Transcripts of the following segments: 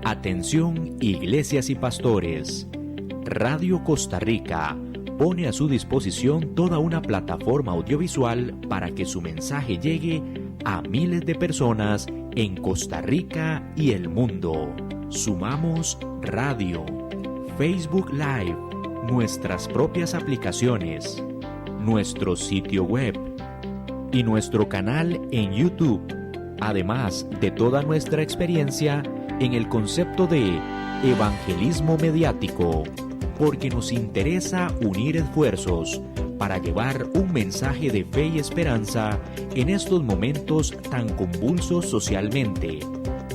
Atención, iglesias y pastores. Radio Costa Rica pone a su disposición toda una plataforma audiovisual para que su mensaje llegue a miles de personas en Costa Rica y el mundo. Sumamos radio, Facebook Live, nuestras propias aplicaciones, nuestro sitio web y nuestro canal en YouTube, además de toda nuestra experiencia en el concepto de evangelismo mediático, porque nos interesa unir esfuerzos para llevar un mensaje de fe y esperanza en estos momentos tan convulsos socialmente,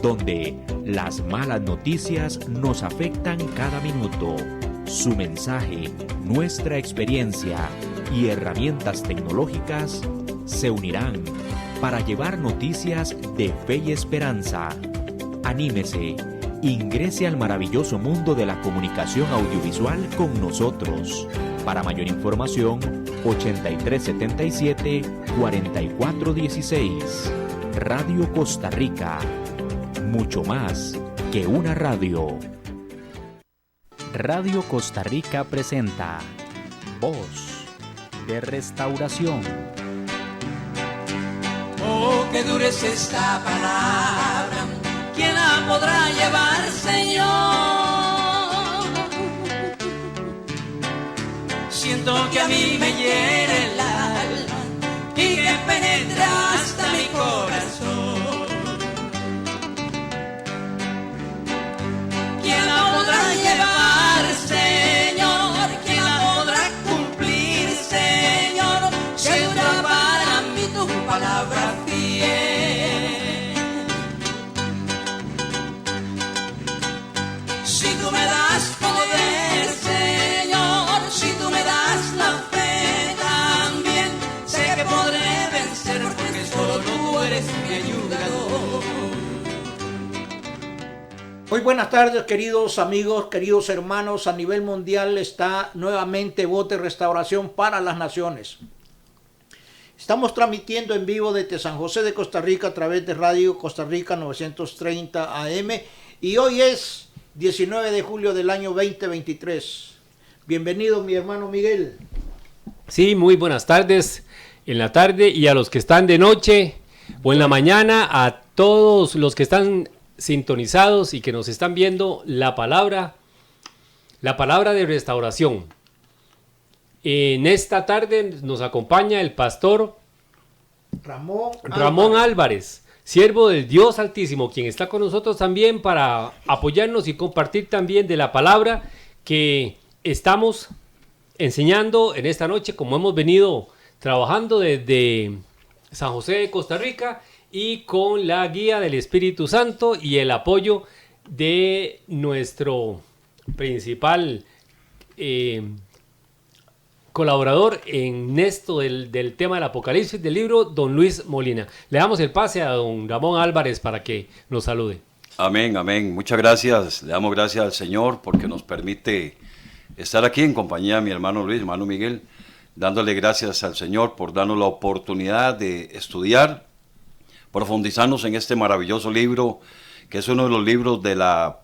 donde las malas noticias nos afectan cada minuto. Su mensaje, nuestra experiencia y herramientas tecnológicas se unirán para llevar noticias de fe y esperanza. Anímese, ingrese al maravilloso mundo de la comunicación audiovisual con nosotros. Para mayor información, 8377-4416. Radio Costa Rica. Mucho más que una radio. Radio Costa Rica presenta Voz de Restauración. Oh, qué dura es esta palabra, ¿quién la podrá llevar, Señor? Siento que a mí me hiere el alma y que penetra hasta mi corazón. ¿Quién la podrá llevar, Señor? ¿Quién la podrá cumplir, Señor? Segura para mí tu palabra fiel. Si tú me das poder, Señor, si tú me das la fe también, sé que podré vencer porque solo tú eres mi ayudador. Muy buenas tardes, queridos amigos, queridos hermanos. A nivel mundial está nuevamente Voz de Restauración para las Naciones. Estamos transmitiendo en vivo desde San José de Costa Rica a través de Radio Costa Rica 930 AM y hoy es 19 de julio del año 2023. Bienvenido, mi hermano Miguel. Sí, muy buenas tardes en la tarde y a los que están de noche o en la mañana, a todos los que están sintonizados y que nos están viendo la palabra de restauración. En esta tarde nos acompaña el pastor Ramón Álvarez, siervo del Dios Altísimo, quien está con nosotros también para apoyarnos y compartir también de la palabra que estamos enseñando en esta noche, como hemos venido trabajando desde San José de Costa Rica y con la guía del Espíritu Santo y el apoyo de nuestro principal colaborador en esto del tema del Apocalipsis del libro, don Luis Molina. Le damos el pase a don Ramón Álvarez para que nos salude. Amén, amén. Muchas gracias. Le damos gracias al Señor porque nos permite estar aquí en compañía de mi hermano Luis, hermano Miguel, dándole gracias al Señor por darnos la oportunidad de estudiar, profundizarnos en este maravilloso libro, que es uno de los libros de la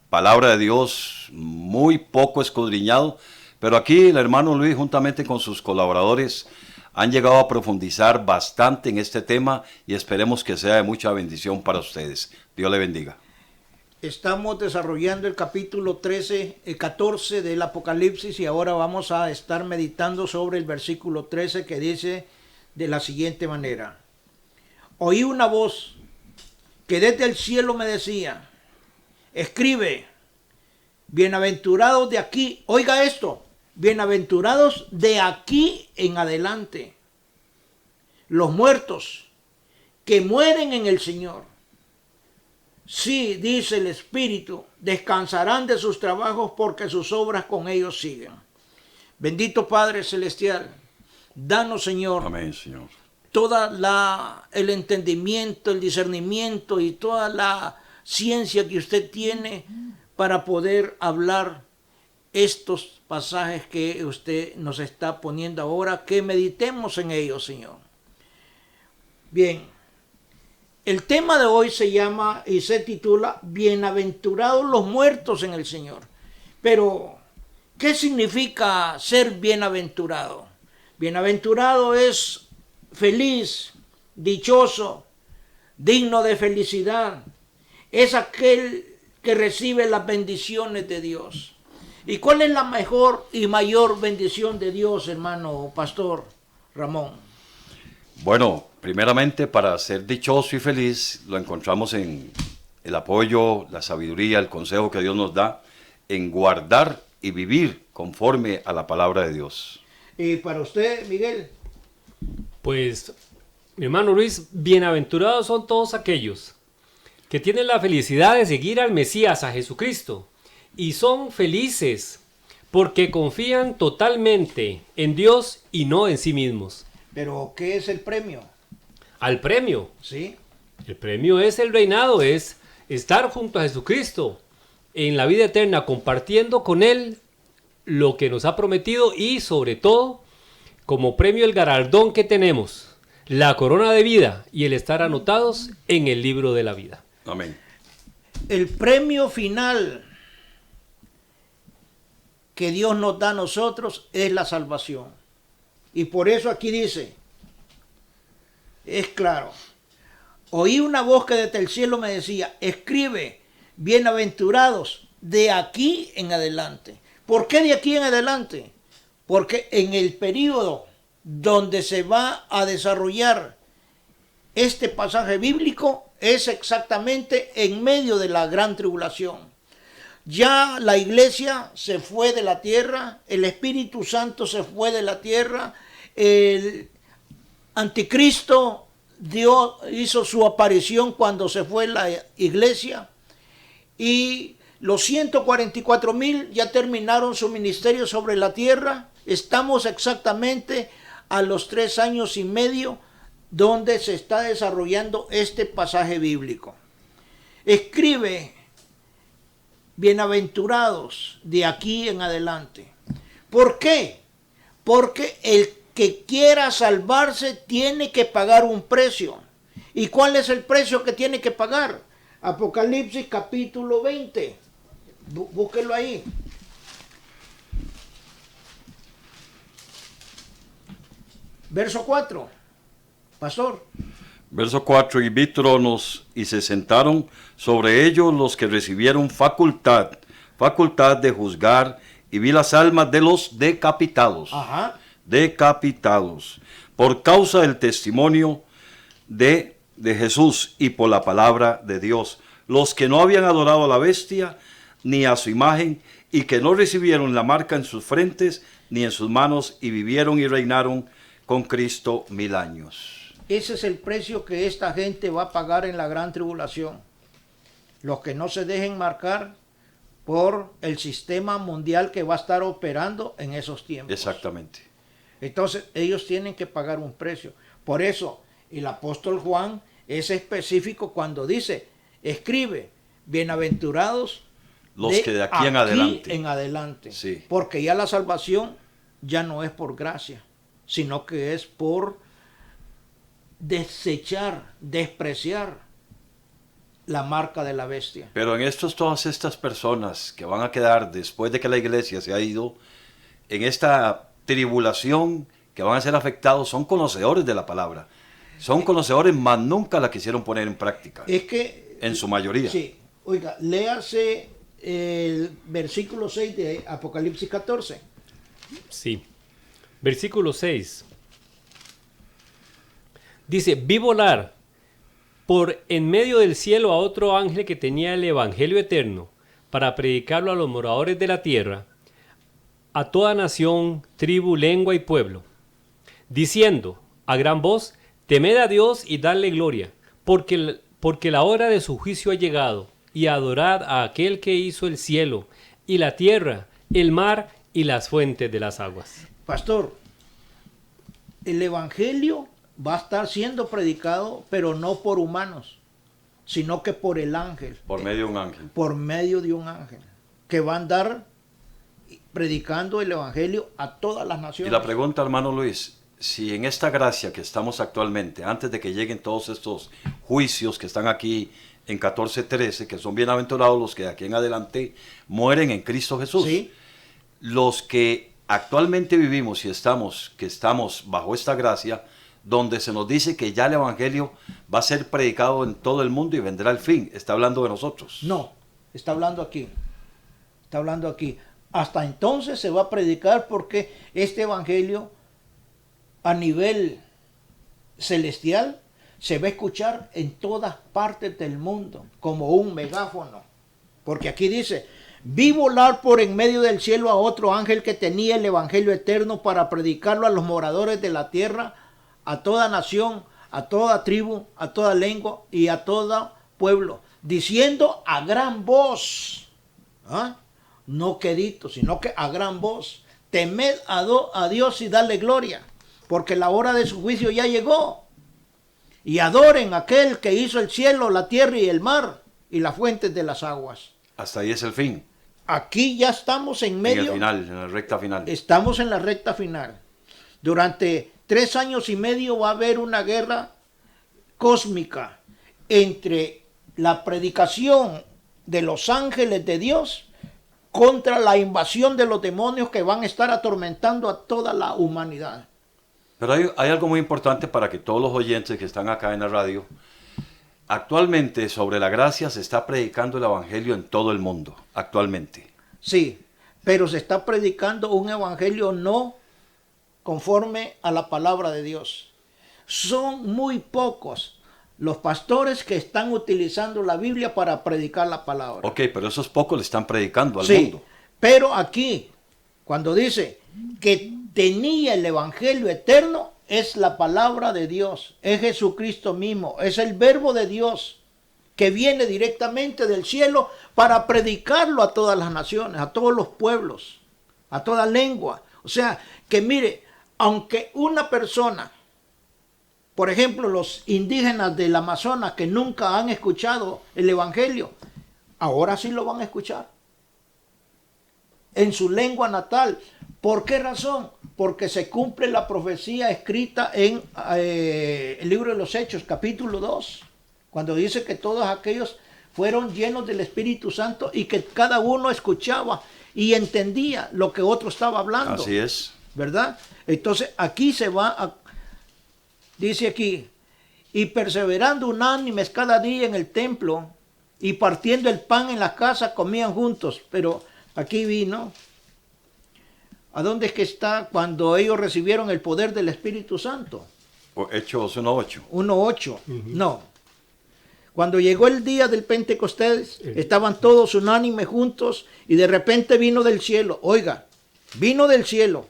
palabra de Dios muy poco escudriñado. Pero aquí el hermano Luis, juntamente con sus colaboradores, han llegado a profundizar bastante en este tema y esperemos que sea de mucha bendición para ustedes. Dios le bendiga. Estamos desarrollando el capítulo 14 del Apocalipsis y ahora vamos a estar meditando sobre el versículo 13 que dice de la siguiente manera. Oí una voz que desde el cielo me decía, escribe, bienaventurados de aquí, oiga esto, bienaventurados de aquí en adelante, los muertos que mueren en el Señor. Sí, dice el Espíritu, descansarán de sus trabajos porque sus obras con ellos siguen. Bendito Padre Celestial, danos, Señor, Amén, Señor, toda el entendimiento, el discernimiento y toda la ciencia que usted tiene para poder hablar estos pasajes que usted nos está poniendo ahora, que meditemos en ellos, Señor. Bien, El tema de hoy se llama y se titula Bienaventurados los muertos en el Señor. Pero, ¿qué significa ser bienaventurado? Bienaventurado es feliz, dichoso, digno de felicidad. Es aquel que recibe las bendiciones de Dios. ¿Y cuál es la mejor y mayor bendición de Dios, hermano pastor Ramón? Bueno, primeramente para ser dichoso y feliz lo encontramos en el apoyo, la sabiduría, el consejo que Dios nos da en guardar y vivir conforme a la palabra de Dios. Y para usted, Miguel. Pues, mi hermano Luis, bienaventurados son todos aquellos que tienen la felicidad de seguir al Mesías, a Jesucristo, y son felices porque confían totalmente en Dios y no en sí mismos. Pero, ¿qué es el premio? Al premio. ¿Sí? El premio es el reinado, es estar junto a Jesucristo en la vida eterna, compartiendo con Él lo que nos ha prometido y sobre todo, como premio el galardón que tenemos, la corona de vida y el estar anotados en el libro de la vida. Amén. El premio final que Dios nos da a nosotros es la salvación. Y por eso aquí dice, es claro, oí una voz que desde el cielo me decía, escribe, bienaventurados de aquí en adelante. ¿Por qué de aquí en adelante? Porque en el periodo donde se va a desarrollar este pasaje bíblico es exactamente en medio de la gran tribulación. Ya la iglesia se fue de la tierra, el Espíritu Santo se fue de la tierra, el anticristo Dios hizo su aparición cuando se fue la iglesia y los 144,000 ya terminaron su ministerio sobre la tierra. Estamos exactamente a los 3 años y medio donde se está desarrollando este pasaje bíblico. Escribe, bienaventurados de aquí en adelante. ¿Por qué? Porque el que quiera salvarse tiene que pagar un precio. ¿Y cuál es el precio que tiene que pagar? Apocalipsis capítulo 20. Búsquelo ahí. Verso 4. Pastor. Verso 4, y vi tronos, y se sentaron sobre ellos los que recibieron facultad de juzgar, y vi las almas de los decapitados, decapitados, por causa del testimonio de Jesús y por la palabra de Dios, los que no habían adorado a la bestia, ni a su imagen, y que no recibieron la marca en sus frentes, ni en sus manos, y vivieron y reinaron con Cristo 1000 años. Ese es el precio que esta gente va a pagar en la gran tribulación. Los que no se dejen marcar por el sistema mundial que va a estar operando en esos tiempos. Exactamente. Entonces, ellos tienen que pagar un precio. Por eso, el apóstol Juan es específico cuando dice, escribe, bienaventurados los que de aquí en adelante. En adelante. Sí. Porque ya la salvación ya no es por gracia, sino que es por desechar, despreciar la marca de la bestia. Pero en todas estas personas que van a quedar después de que la iglesia se ha ido, en esta tribulación que van a ser afectados, son conocedores de la palabra. Son conocedores, mas nunca la quisieron poner en práctica. Es que... En su mayoría. Sí. Oiga, léase el versículo 6 de Apocalipsis 14. Sí. Versículo 6. Dice, vi volar por en medio del cielo a otro ángel que tenía el evangelio eterno para predicarlo a los moradores de la tierra, a toda nación, tribu, lengua y pueblo, diciendo a gran voz, temed a Dios y dadle gloria, porque la hora de su juicio ha llegado, y adorad a aquel que hizo el cielo y la tierra, el mar y las fuentes de las aguas. Pastor, el evangelio va a estar siendo predicado, pero no por humanos, sino que por el ángel. Por medio de un ángel. Por medio de un ángel, que va a andar predicando el evangelio a todas las naciones. Y la pregunta, hermano Luis, si en esta gracia que estamos actualmente, antes de que lleguen todos estos juicios que están aquí en 14:13, que son bienaventurados los que de aquí en adelante mueren en Cristo Jesús. Sí. Los que actualmente vivimos y que estamos bajo esta gracia, donde se nos dice que ya el Evangelio va a ser predicado en todo el mundo y vendrá el fin. Está hablando de nosotros. No, está hablando aquí. Está hablando aquí. Hasta entonces se va a predicar porque este evangelio a nivel celestial se va a escuchar en todas partes del mundo como un megáfono. Porque aquí dice, vi volar por en medio del cielo a otro ángel que tenía el evangelio eterno para predicarlo a los moradores de la tierra, a toda nación, a toda tribu, a toda lengua y a todo pueblo, diciendo a gran voz, no quedito, sino que a gran voz, temed a Dios y darle gloria, porque la hora de su juicio ya llegó, y adoren a aquel que hizo el cielo, la tierra y el mar, y las fuentes de las aguas. Hasta ahí es el fin. Aquí ya estamos en medio. En el final, en la recta final. Estamos en la recta final. Durante 3 años y medio va a haber una guerra cósmica entre la predicación de los ángeles de Dios contra la invasión de los demonios que van a estar atormentando a toda la humanidad. Pero hay algo muy importante para que todos los oyentes que están acá en la radio, actualmente sobre la gracia se está predicando el evangelio en todo el mundo, actualmente. Sí, pero se está predicando un evangelio no conforme a la palabra de Dios. Son muy pocos los pastores que están utilizando la Biblia para predicar la palabra. Ok, pero esos pocos le están predicando al Sí, mundo. pero aquí, cuando dice que tenía el evangelio eterno, es la palabra de Dios, es Jesucristo mismo, es el verbo de Dios que viene directamente del cielo para predicarlo a todas las naciones, a todos los pueblos, a toda lengua. O sea, que mire, aunque una persona, por ejemplo, los indígenas del Amazonas que nunca han escuchado el evangelio, ahora sí lo van a escuchar en su lengua natal. ¿Por qué razón? Porque se cumple la profecía escrita en el libro de los Hechos, capítulo 2, cuando dice que todos aquellos fueron llenos del Espíritu Santo y que cada uno escuchaba y entendía lo que otro estaba hablando. Así es. ¿Verdad? Entonces aquí se va a... Dice aquí, y perseverando unánimes cada día en el templo y partiendo el pan en las casas comían juntos. Pero aquí vino, ¿a dónde es que está cuando ellos recibieron el poder del Espíritu Santo? Hechos 1:8. 1:8, no. Cuando llegó el día del Pentecostés, estaban todos unánimes juntos y de repente vino del cielo. Oiga, vino del cielo.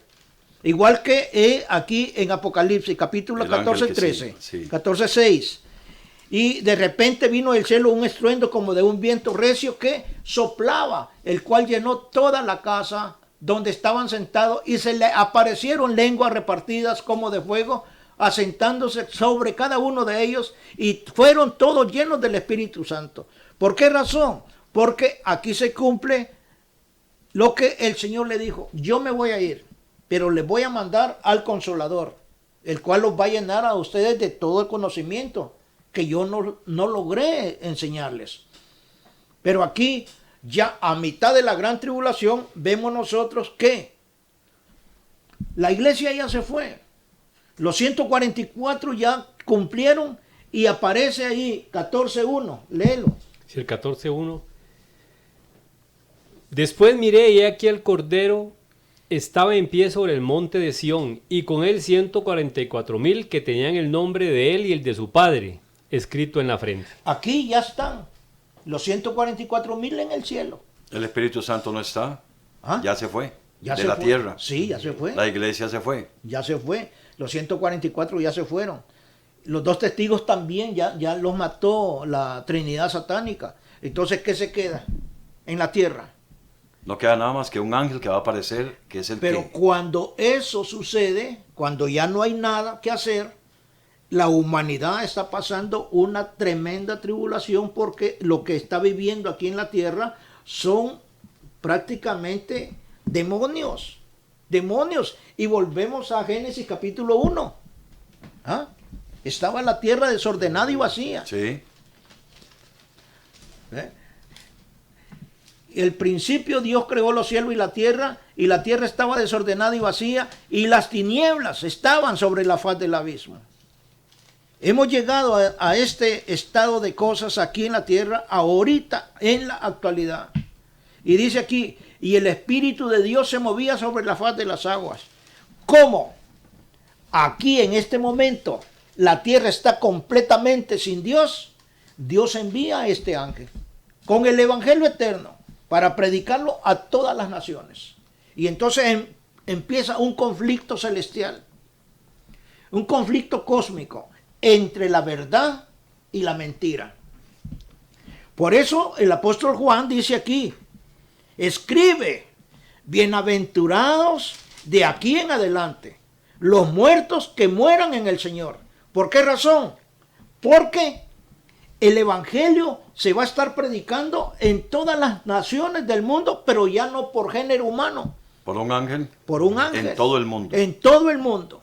Igual que aquí en Apocalipsis, capítulo 14:13, sí. 14:6. Y de repente vino del cielo un estruendo como de un viento recio que soplaba, el cual llenó toda la casa donde estaban sentados y se le aparecieron lenguas repartidas como de fuego, asentándose sobre cada uno de ellos y fueron todos llenos del Espíritu Santo. ¿Por qué razón? Porque aquí se cumple lo que el Señor le dijo. Yo me voy a ir, pero les voy a mandar al Consolador, el cual los va a llenar a ustedes de todo el conocimiento que yo no logré enseñarles. Pero aquí, ya a mitad de la gran tribulación, vemos nosotros que la iglesia ya se fue. Los 144 ya cumplieron y aparece ahí 14:1. Léelo. Sí, el 14:1. Después miré y aquí el Cordero estaba en pie sobre el monte de Sión y con él 144,000 que tenían el nombre de él y el de su padre escrito en la frente. Aquí ya están los 144,000 en el cielo. El Espíritu Santo no está. ¿Ah? Ya se fue. Ya de se la fue. tierra. Sí, ya se fue. La iglesia se fue. Ya se fue. Los 144 ya se fueron. Los 2 testigos también ya los mató la Trinidad satánica. Entonces, ¿qué se queda en la tierra? No queda nada más que un ángel que va a aparecer, que es el Pero que... cuando eso sucede, cuando ya no hay nada que hacer, la humanidad está pasando una tremenda tribulación porque lo que está viviendo aquí en la tierra son prácticamente demonios. demonios. Y volvemos a Génesis capítulo 1. ¿Ah? Estaba la tierra desordenada y vacía. Sí. El principio Dios creó los cielos y la tierra estaba desordenada y vacía, y las tinieblas estaban sobre la faz del abismo. Hemos llegado a este estado de cosas aquí en la tierra, ahorita, en la actualidad. Y dice aquí, y el Espíritu de Dios se movía sobre la faz de las aguas. ¿Cómo? Aquí en este momento la tierra está completamente sin Dios. Dios envía a este ángel con el Evangelio eterno para predicarlo a todas las naciones. Y entonces empieza un conflicto celestial, un conflicto cósmico entre la verdad y la mentira. Por eso el apóstol Juan dice aquí, escribe, bienaventurados de aquí en adelante, los muertos que mueran en el Señor. ¿Por qué razón? Porque el Evangelio se va a estar predicando en todas las naciones del mundo, pero ya no por género humano. ¿Por un ángel? Por un ángel. En todo el mundo. En todo el mundo.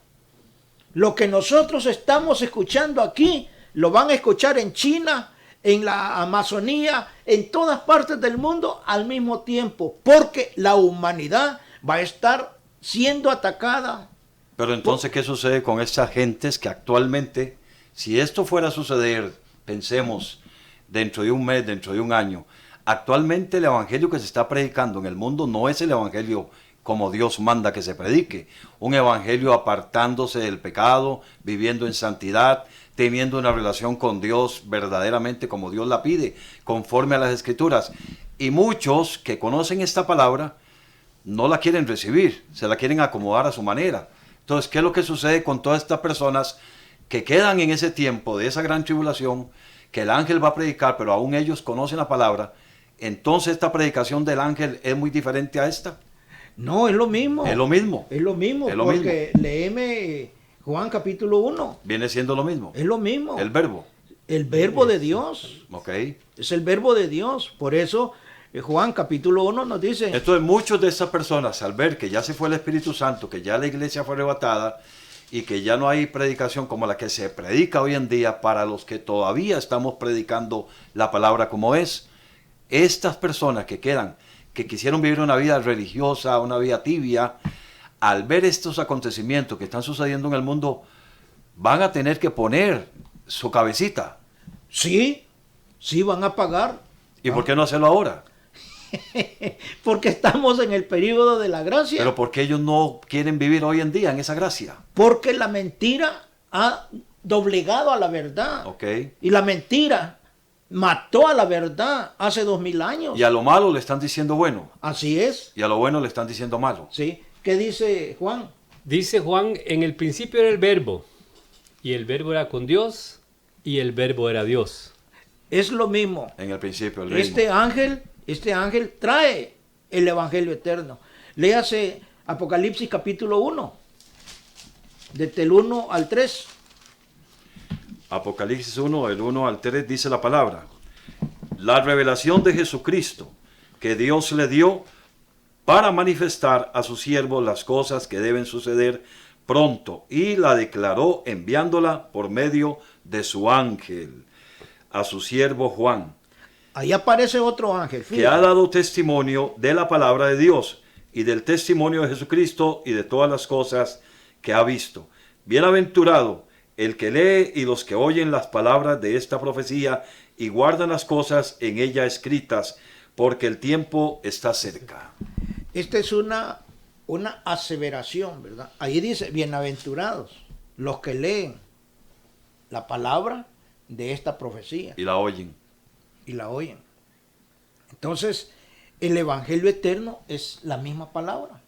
Lo que nosotros estamos escuchando aquí, lo van a escuchar en China, en la Amazonía, en todas partes del mundo al mismo tiempo, porque la humanidad va a estar siendo atacada. Pero entonces, ¿qué sucede con estas gentes que actualmente, si esto fuera a suceder, pensemos, dentro de un mes, dentro de un año, actualmente el evangelio que se está predicando en el mundo no es el evangelio como Dios manda que se predique, un evangelio apartándose del pecado, viviendo en santidad, teniendo una relación con Dios verdaderamente como Dios la pide, conforme a las Escrituras. Y muchos que conocen esta palabra no la quieren recibir, se la quieren acomodar a su manera. Entonces, ¿qué es lo que sucede con todas estas personas que quedan en ese tiempo de esa gran tribulación, que el ángel va a predicar, pero aún ellos conocen la palabra? Entonces, esta predicación del ángel es muy diferente a esta. No, es lo mismo. Es lo mismo. Es lo mismo, Es lo porque léeme Juan capítulo 1. Viene siendo lo mismo. Es lo mismo. El verbo. El verbo de Dios. Ok. Es el verbo de Dios. Por eso Juan capítulo 1 nos dice... Entonces muchos de estas personas, al ver que ya se fue el Espíritu Santo, que ya la iglesia fue arrebatada y que ya no hay predicación como la que se predica hoy en día para los que todavía estamos predicando la palabra como es, estas personas que quedan, que quisieron vivir una vida religiosa, una vida tibia, al ver estos acontecimientos que están sucediendo en el mundo, van a tener que poner su cabecita. Sí, sí van a pagar. ¿Y por qué no hacerlo ahora? Porque estamos en el período de la gracia. Pero ¿por qué ellos no quieren vivir hoy en día en esa gracia? Porque la mentira ha doblegado a la verdad. Ok. Y la mentira mató a la verdad hace 2000 años. Y a lo malo le están diciendo bueno. Así es. Y a lo bueno le están diciendo malo. ¿Sí? ¿Qué dice Juan? Dice Juan, en el principio era el verbo, y el verbo era con Dios, y el verbo era Dios. Es lo mismo. En el principio, el mismo. Este ángel trae el evangelio eterno. Léase Apocalipsis capítulo 1, desde el 1 al 3. Apocalipsis 1, del 1 al 3 dice la palabra. La revelación de Jesucristo que Dios le dio para manifestar a sus siervos las cosas que deben suceder pronto, y la declaró enviándola por medio de su ángel a su siervo Juan, Ahí aparece otro ángel. que Fíjate. ha dado testimonio de la palabra de Dios y del testimonio de Jesucristo y de todas las cosas que ha visto. Bienaventurado el que lee y los que oyen las palabras de esta profecía y guardan las cosas en ella escritas, porque el tiempo está cerca. Esta es una aseveración, ¿verdad? Ahí dice, bienaventurados los que leen la palabra de esta profecía Y la oyen. y la oyen. Entonces, el evangelio eterno es la misma palabra.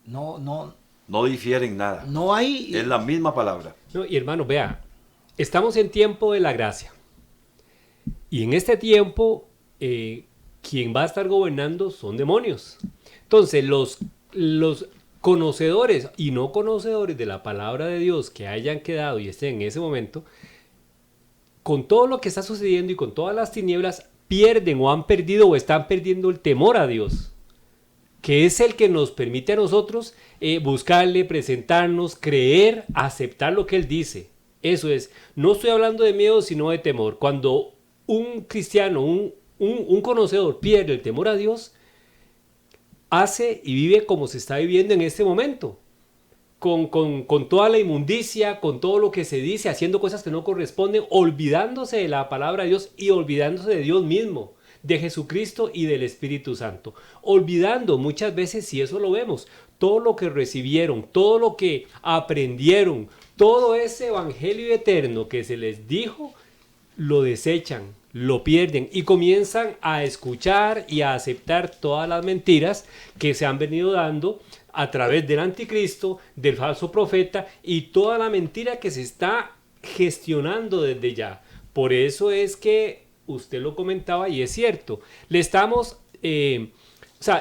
No difieren nada. No hay... Es la misma palabra. No, y hermano, vea, estamos en tiempo de la gracia. Y en este tiempo, quien va a estar gobernando son demonios. Entonces, los conocedores y no conocedores de la palabra de Dios que hayan quedado y estén en ese momento, con todo lo que está sucediendo y con todas las tinieblas, pierden o han perdido o están perdiendo el temor a Dios. que es el que nos permite a nosotros buscarle, presentarnos, creer, aceptar lo que Él dice. Eso es, no estoy hablando de miedo, sino de temor. Cuando un cristiano, un conocedor pierde el temor a Dios, hace y vive como se está viviendo en este momento. Con toda la inmundicia, con todo lo que se dice, haciendo cosas que no corresponden, olvidándose de la palabra de Dios y olvidándose de Dios mismo, de Jesucristo y del Espíritu Santo. Olvidando muchas veces, si eso lo vemos, todo lo que recibieron, todo lo que aprendieron, todo ese evangelio eterno que se les dijo, lo desechan, lo pierden y comienzan a escuchar y a aceptar todas las mentiras que se han venido dando a través del anticristo, del falso profeta y toda la mentira que se está gestionando desde ya. Por eso es que usted lo comentaba y es cierto, le estamos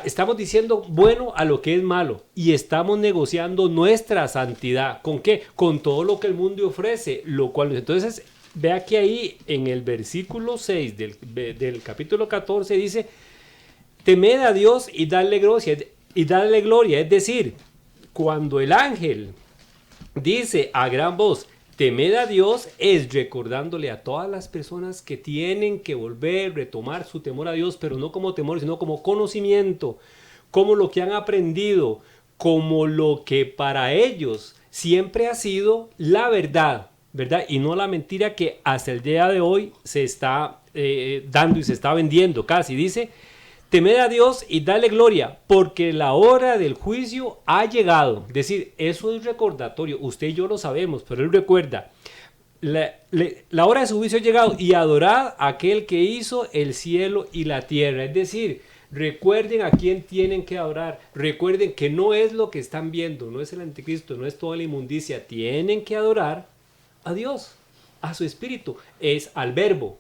estamos diciendo bueno a lo que es malo y estamos negociando nuestra santidad. ¿Con qué? Con todo lo que el mundo ofrece, lo cual entonces vea que ahí en el versículo 6 del capítulo 14 dice: temed a Dios y dadle gloria, es decir, cuando el ángel dice a gran voz temed a Dios, es recordándole a todas las personas que tienen que volver, retomar su temor a Dios, pero no como temor, sino como conocimiento, como lo que han aprendido, como lo que para ellos siempre ha sido la verdad, ¿verdad? Y no la mentira que hasta el día de hoy se está dando y se está vendiendo casi. Dice: temed a Dios y dale gloria, porque la hora del juicio ha llegado. Es decir, eso es recordatorio. Usted y yo lo sabemos, pero Él recuerda. La hora de su juicio ha llegado y adorad a aquel que hizo el cielo y la tierra. Es decir, recuerden a quién tienen que adorar. Recuerden que no es lo que están viendo, no es el anticristo, no es toda la inmundicia. Tienen que adorar a Dios, a su Espíritu. Es al Verbo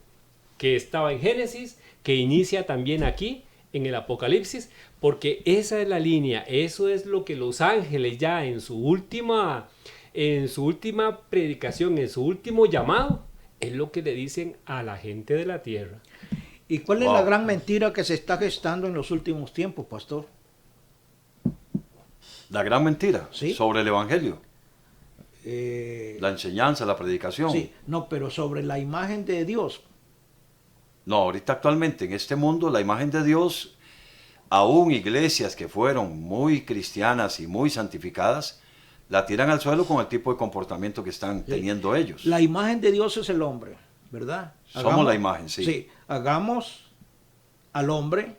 que estaba en Génesis, que inicia también aquí en el Apocalipsis, porque esa es la línea, eso es lo que los ángeles ya en su última predicación, en su último llamado, es lo que le dicen a la gente de la tierra. ¿Y cuál es la gran mentira que se está gestando en los últimos tiempos, pastor? La gran mentira, ¿sí?, sobre el evangelio. La enseñanza, la predicación. Sí, no, pero sobre la imagen de Dios. No, ahorita actualmente en este mundo la imagen de Dios, aún iglesias que fueron muy cristianas y muy santificadas, la tiran al suelo con el tipo de comportamiento que están teniendo ellos. La imagen de Dios es el hombre, ¿verdad? Somos la imagen, sí. Sí, hagamos al hombre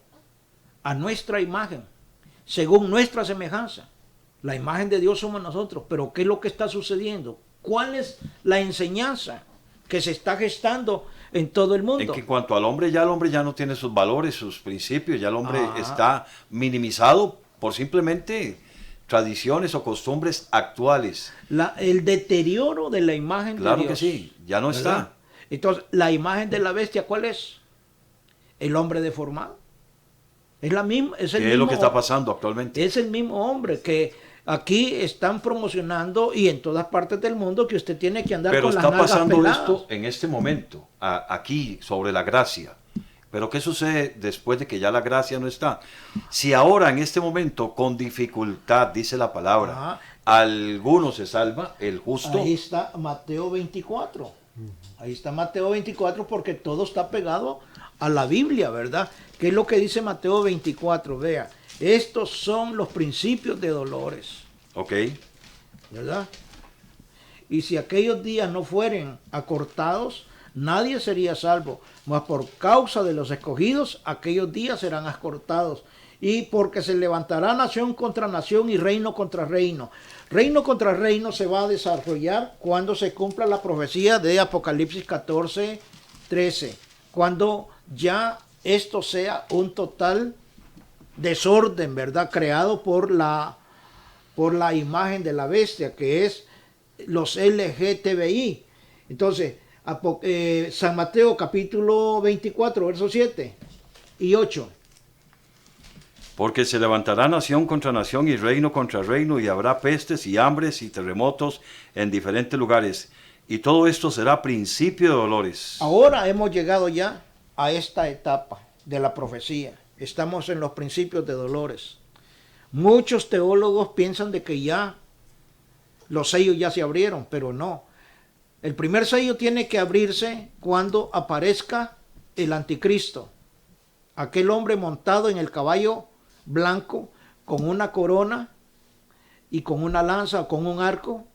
a nuestra imagen, según nuestra semejanza. La imagen de Dios somos nosotros, pero ¿qué es lo que está sucediendo? ¿Cuál es la enseñanza que se está gestando en todo el mundo? En que en cuanto al hombre ya no tiene sus valores, sus principios, ya el hombre está minimizado por simplemente tradiciones o costumbres actuales. El deterioro de la imagen de Dios. Claro que sí, ya no ¿verdad? está. Entonces, la imagen de la bestia, ¿cuál es? El hombre deformado. Es la misma, es el ¿Qué mismo, es lo que está pasando actualmente? Es el mismo hombre que aquí están promocionando y en todas partes del mundo que usted tiene que andar con las nalgas peladas. Pero está pasando esto en este momento, aquí, sobre la gracia. Pero ¿qué sucede después de que ya la gracia no está? Si ahora, en este momento, con dificultad, dice la palabra, alguno se salva, el justo. Ahí está Mateo 24. Ahí está Mateo 24 porque todo está pegado a la Biblia, ¿verdad? ¿Qué es lo que dice Mateo 24? Vea, estos son los principios de dolores. Ok. ¿Verdad? Y si aquellos días no fueren acortados, nadie sería salvo. Mas por causa de los escogidos, aquellos días serán acortados. Y porque se levantará nación contra nación y reino contra reino. Reino contra reino se va a desarrollar cuando se cumpla la profecía de Apocalipsis 14, 13. Cuando ya esto sea un total desorden, ¿verdad? Creado por la imagen de la bestia, que es los LGTBI. Entonces, San Mateo capítulo 24, versos 7 y 8. Porque se levantará nación contra nación y reino contra reino, y habrá pestes y hambres y terremotos en diferentes lugares. Y todo esto será principio de dolores. Ahora hemos llegado ya a esta etapa de la profecía. Estamos en los principios de dolores. Muchos teólogos piensan de que ya los sellos ya se abrieron, pero no. El primer sello tiene que abrirse cuando aparezca el anticristo. Aquel hombre montado en el caballo blanco con una corona y con una lanza o con un arco.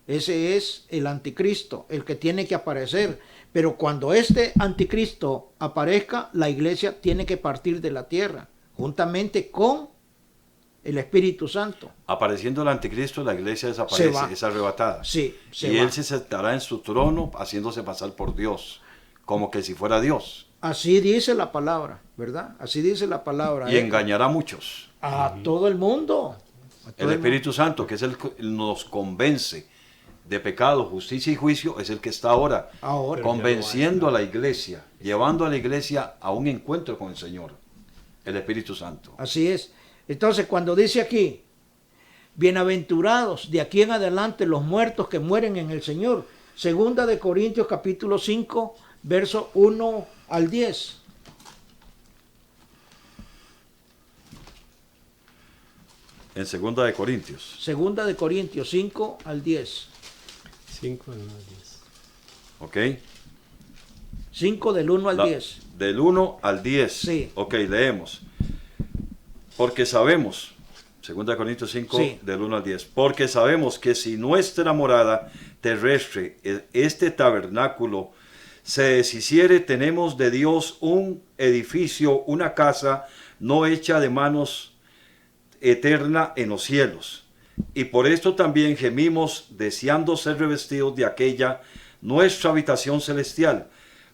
Ese es el anticristo, el que tiene que aparecer. Pero cuando este anticristo aparezca, la iglesia tiene que partir de la tierra, juntamente con el Espíritu Santo. Apareciendo el anticristo, la iglesia desaparece, es arrebatada. Sí, y él se sentará en su trono haciéndose pasar por Dios, como que si fuera Dios. Así dice la palabra, ¿verdad? Así dice la palabra. Y engañará a muchos. A todo el mundo. El Espíritu Santo, que es el que nos convence de pecado, justicia y juicio, es el que está ahora convenciendo a la iglesia, llevando a la iglesia a un encuentro con el Señor, el Espíritu Santo. Así es. Entonces, cuando dice aquí, bienaventurados de aquí en adelante los muertos que mueren en el Señor, segunda de Corintios capítulo 5, verso 1 al 10. En segunda de Corintios. Segunda de Corintios 5 al 10. 5 del 1 al 10. ¿Ok? 5 del 1 al 10. Del 1 al 10. Sí. Ok, leemos. Porque sabemos, 2 Corintios 5, sí, del 1 al 10, porque sabemos que si nuestra morada terrestre, este tabernáculo, se deshiciere, tenemos de Dios un edificio, una casa no hecha de manos, eterna en los cielos. Y por esto también gemimos, deseando ser revestidos de aquella nuestra habitación celestial,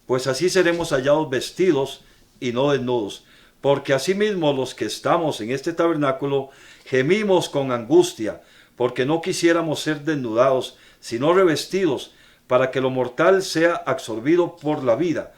pues así seremos hallados vestidos y no desnudos. Porque asimismo los que estamos en este tabernáculo gemimos con angustia, porque no quisiéramos ser desnudados, sino revestidos, para que lo mortal sea absorbido por la vida.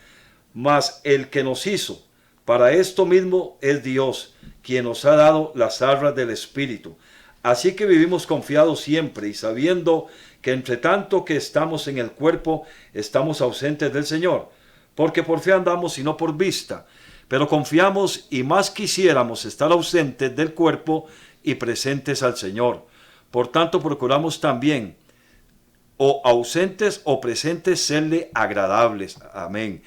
Mas el que nos hizo para esto mismo es Dios, quien nos ha dado las arras del Espíritu. Así que vivimos confiados siempre y sabiendo que entre tanto que estamos en el cuerpo, estamos ausentes del Señor, porque por fe andamos y no por vista. Pero confiamos y más quisiéramos estar ausentes del cuerpo y presentes al Señor. Por tanto, procuramos también, o ausentes o presentes, serle agradables. Amén.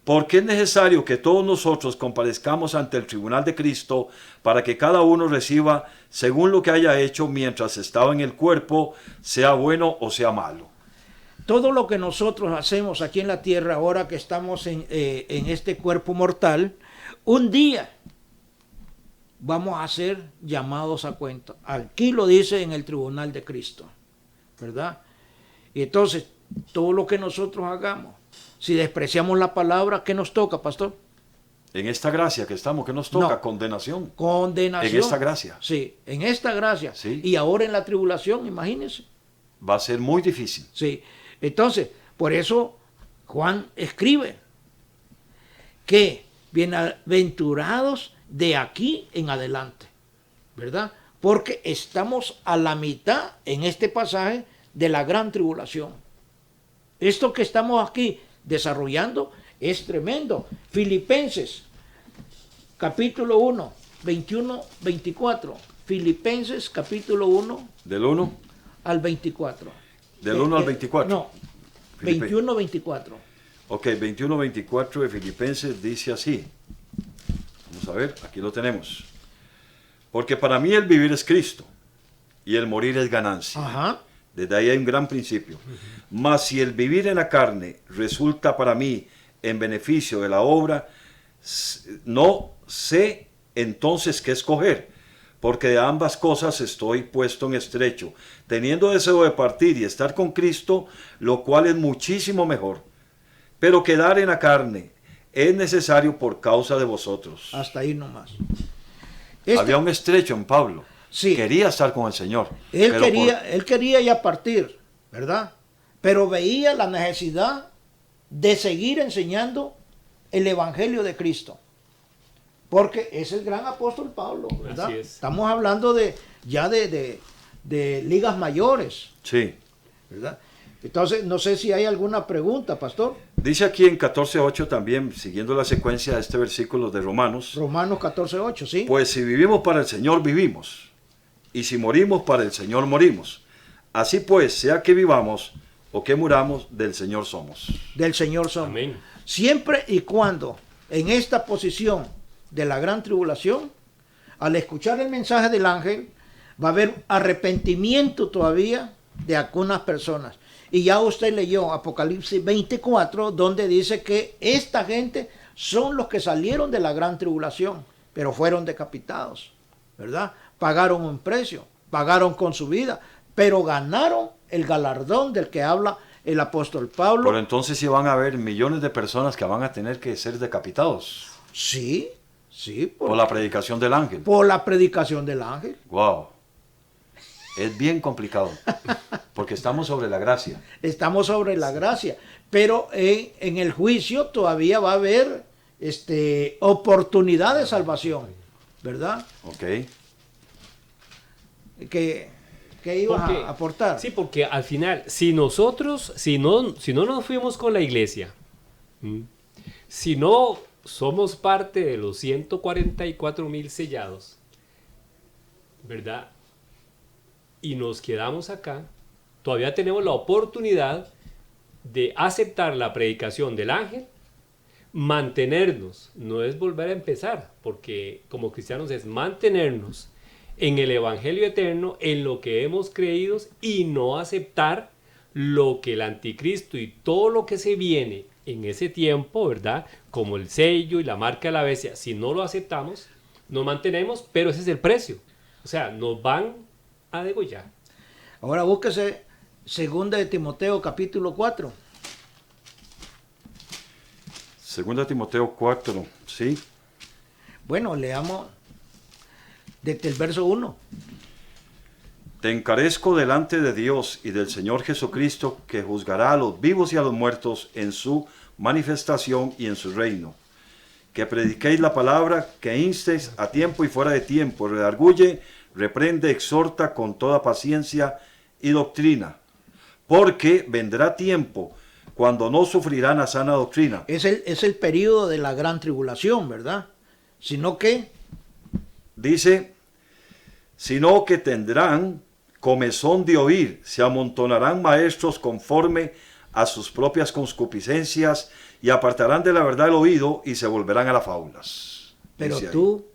Porque es necesario que todos nosotros comparezcamos ante el tribunal de Cristo para que cada uno reciba según lo que haya hecho mientras estaba en el cuerpo, sea bueno o sea malo. Todo lo que nosotros hacemos aquí en la tierra, ahora que estamos en este cuerpo mortal, un día vamos a ser llamados a cuenta. Aquí lo dice en el tribunal de Cristo, ¿verdad? Y entonces, todo lo que nosotros hagamos, si despreciamos la palabra, ¿qué nos toca, pastor? En esta gracia que estamos, ¿qué nos toca? No. Condenación. Condenación. En esta gracia. Sí, en esta gracia. Sí. Y ahora en la tribulación, imagínense. Va a ser muy difícil. Sí. Entonces, por eso Juan escribe que bienaventurados de aquí en adelante, ¿verdad? Porque estamos a la mitad en este pasaje de la gran tribulación. Esto que estamos aquí desarrollando es tremendo. Filipenses, capítulo 1, 21-24. Filipenses, capítulo 1. ¿Del 1? Al 24. ¿Del 1 al 24? No, 21-24. Ok, 21-24 de Filipenses dice así. Vamos a ver, aquí lo tenemos. Porque para mí el vivir es Cristo y el morir es ganancia. Ajá. Desde ahí hay un gran principio. Mas si el vivir en la carne resulta para mí en beneficio de la obra, no sé entonces qué escoger, porque de ambas cosas estoy puesto en estrecho, teniendo deseo de partir y estar con Cristo, lo cual es muchísimo mejor. Pero quedar en la carne es necesario por causa de vosotros. Hasta ahí nomás. Había un estrecho en Pablo. Sí. Quería estar con el Señor. Él quería ya partir, ¿verdad? Pero veía la necesidad de seguir enseñando el Evangelio de Cristo. Porque es el gran apóstol Pablo, ¿verdad? Así es. Estamos hablando de ligas mayores, Sí. ¿verdad? Entonces, no sé si hay alguna pregunta, pastor. Dice aquí en 14.8 también, siguiendo la secuencia de este versículo de Romanos, Romanos 14:8, ¿sí? pues si vivimos para el Señor, vivimos. y si morimos, para el Señor morimos. Así pues, sea que vivamos o que muramos, del Señor somos. Del Señor somos. Amén. Siempre y cuando en esta posición de la gran tribulación, al escuchar el mensaje del ángel, va a haber arrepentimiento todavía de algunas personas. Y ya usted leyó Apocalipsis 24, donde dice que esta gente son los que salieron de la gran tribulación, pero fueron decapitados, ¿verdad? Pagaron un precio, pagaron con su vida, pero ganaron el galardón del que habla el apóstol Pablo. Pero entonces sí van a haber millones de personas que van a tener que ser decapitados Sí, sí, por la predicación del ángel. por la predicación del ángel. Wow. Es bien complicado, porque estamos sobre la gracia. Estamos sobre la gracia, pero en el juicio todavía va a haber oportunidad de salvación, ¿verdad? Ok. ¿Qué ibas Porque- a aportar? Sí, porque al final, si no nos fuimos con la iglesia, si no somos parte de los 144,000 sellados, ¿verdad? Y nos quedamos acá, todavía tenemos la oportunidad de aceptar la predicación del ángel, mantenernos, no es volver a empezar, porque como cristianos es mantenernos en el Evangelio eterno, en lo que hemos creído y no aceptar lo que el anticristo y todo lo que se viene en ese tiempo, ¿verdad? Como el sello y la marca de la bestia, si no lo aceptamos, nos mantenemos, pero ese es el precio. O sea, nos van a degollar. Ahora búsquese 2 de Timoteo capítulo 4. 2 Timoteo 4, ¿sí? Bueno, leamos desde el verso 1. Te encarezco delante de Dios y del Señor Jesucristo, que juzgará a los vivos y a los muertos en su manifestación y en su reino. Que prediquéis la palabra, que instes a tiempo y fuera de tiempo, redarguye, reprende, exhorta con toda paciencia y doctrina. Porque vendrá tiempo cuando no sufrirán a sana doctrina. Es el periodo de la gran tribulación, ¿verdad? Sino que Dice, sino que tendrán comezón de oír, se amontonarán maestros conforme a sus propias concupiscencias y apartarán de la verdad el oído y se volverán a las fábulas. pero Dice ahí. tú,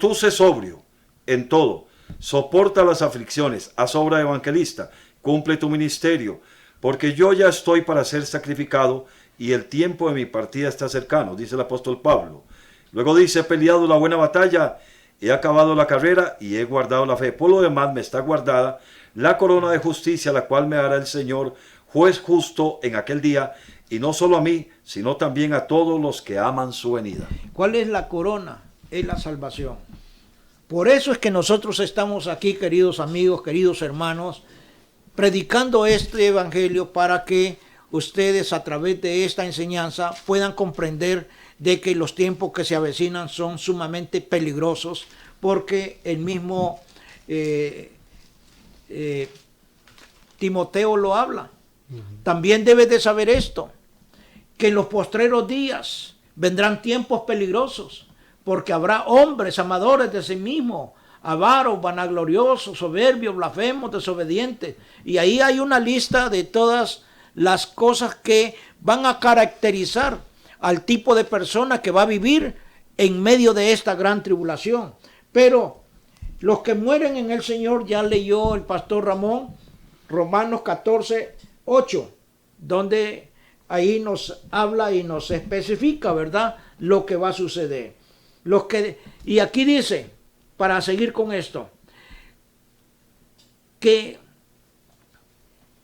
Tú sé sobrio en todo, soporta las aflicciones, haz obra de evangelista, cumple tu ministerio, porque yo ya estoy para ser sacrificado y el tiempo de mi partida está cercano, dice el apóstol Pablo. Luego dice, he peleado la buena batalla, he acabado la carrera y he guardado la fe. Por lo demás me está guardada la corona de justicia, la cual me dará el Señor, juez justo en aquel día, y no solo a mí, sino también a todos los que aman su venida. ¿cuál es la corona? Es la salvación. Por eso es que nosotros estamos aquí, queridos amigos, queridos hermanos, predicando este evangelio para que ustedes a través de esta enseñanza puedan comprender de que los tiempos que se avecinan son sumamente peligrosos, porque el mismo Timoteo lo habla. También debes de saber esto, que en los postreros días vendrán tiempos peligrosos, porque habrá hombres amadores de sí mismos, avaros, vanagloriosos, soberbios, blasfemos, desobedientes. Y ahí hay una lista de todas las cosas que van a caracterizar al tipo de persona que va a vivir en medio de esta gran tribulación. Pero los que mueren en el Señor, ya leyó el pastor Ramón, Romanos 14, 8, donde ahí nos habla y nos especifica, ¿verdad?, lo que va a suceder. Y aquí dice, para seguir con esto, que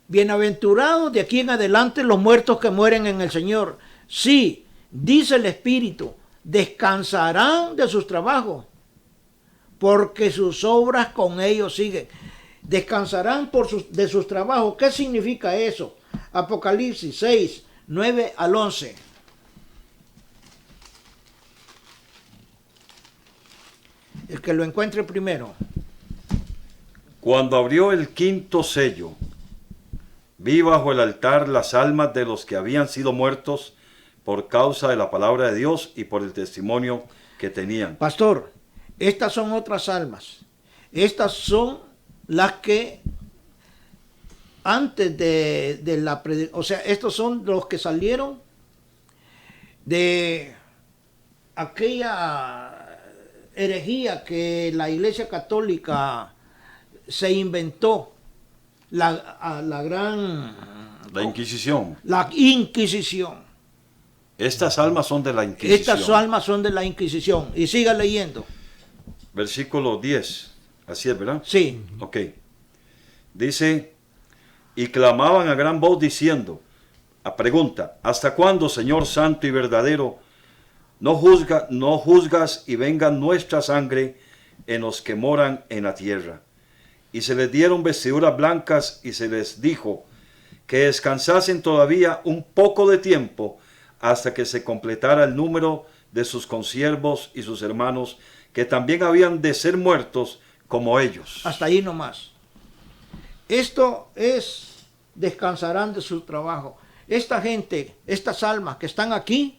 bienaventurados de aquí en adelante los muertos que mueren en el Señor. Sí, dice el Espíritu, descansarán de sus trabajos, porque sus obras con ellos siguen. Descansarán de sus trabajos. ¿Qué significa eso? Apocalipsis 6, 9 al 11. El que lo encuentre primero. Cuando abrió el quinto sello, vi bajo el altar las almas de los que habían sido muertos por causa de la palabra de Dios y por el testimonio que tenían. Pastor, estas son otras almas. Estas son las que antes de la predicación, o sea, estos son los que salieron de aquella herejía que la Iglesia Católica se inventó, La Inquisición. La Inquisición. Estas almas son de la Inquisición. Estas almas son de la Inquisición. Y siga leyendo. Versículo 10. Así es, ¿verdad? Sí. Ok. Dice, y clamaban a gran voz diciendo, a pregunta, ¿hasta cuándo, Señor santo y verdadero, no juzgas y venga nuestra sangre en los que moran en la tierra? Y se les dieron vestiduras blancas y se les dijo que descansasen todavía un poco de tiempo hasta que se completara el número de sus consiervos y sus hermanos, que también habían de ser muertos como ellos. Hasta ahí nomás. Esto es, descansarán de su trabajo. Esta gente, estas almas que están aquí,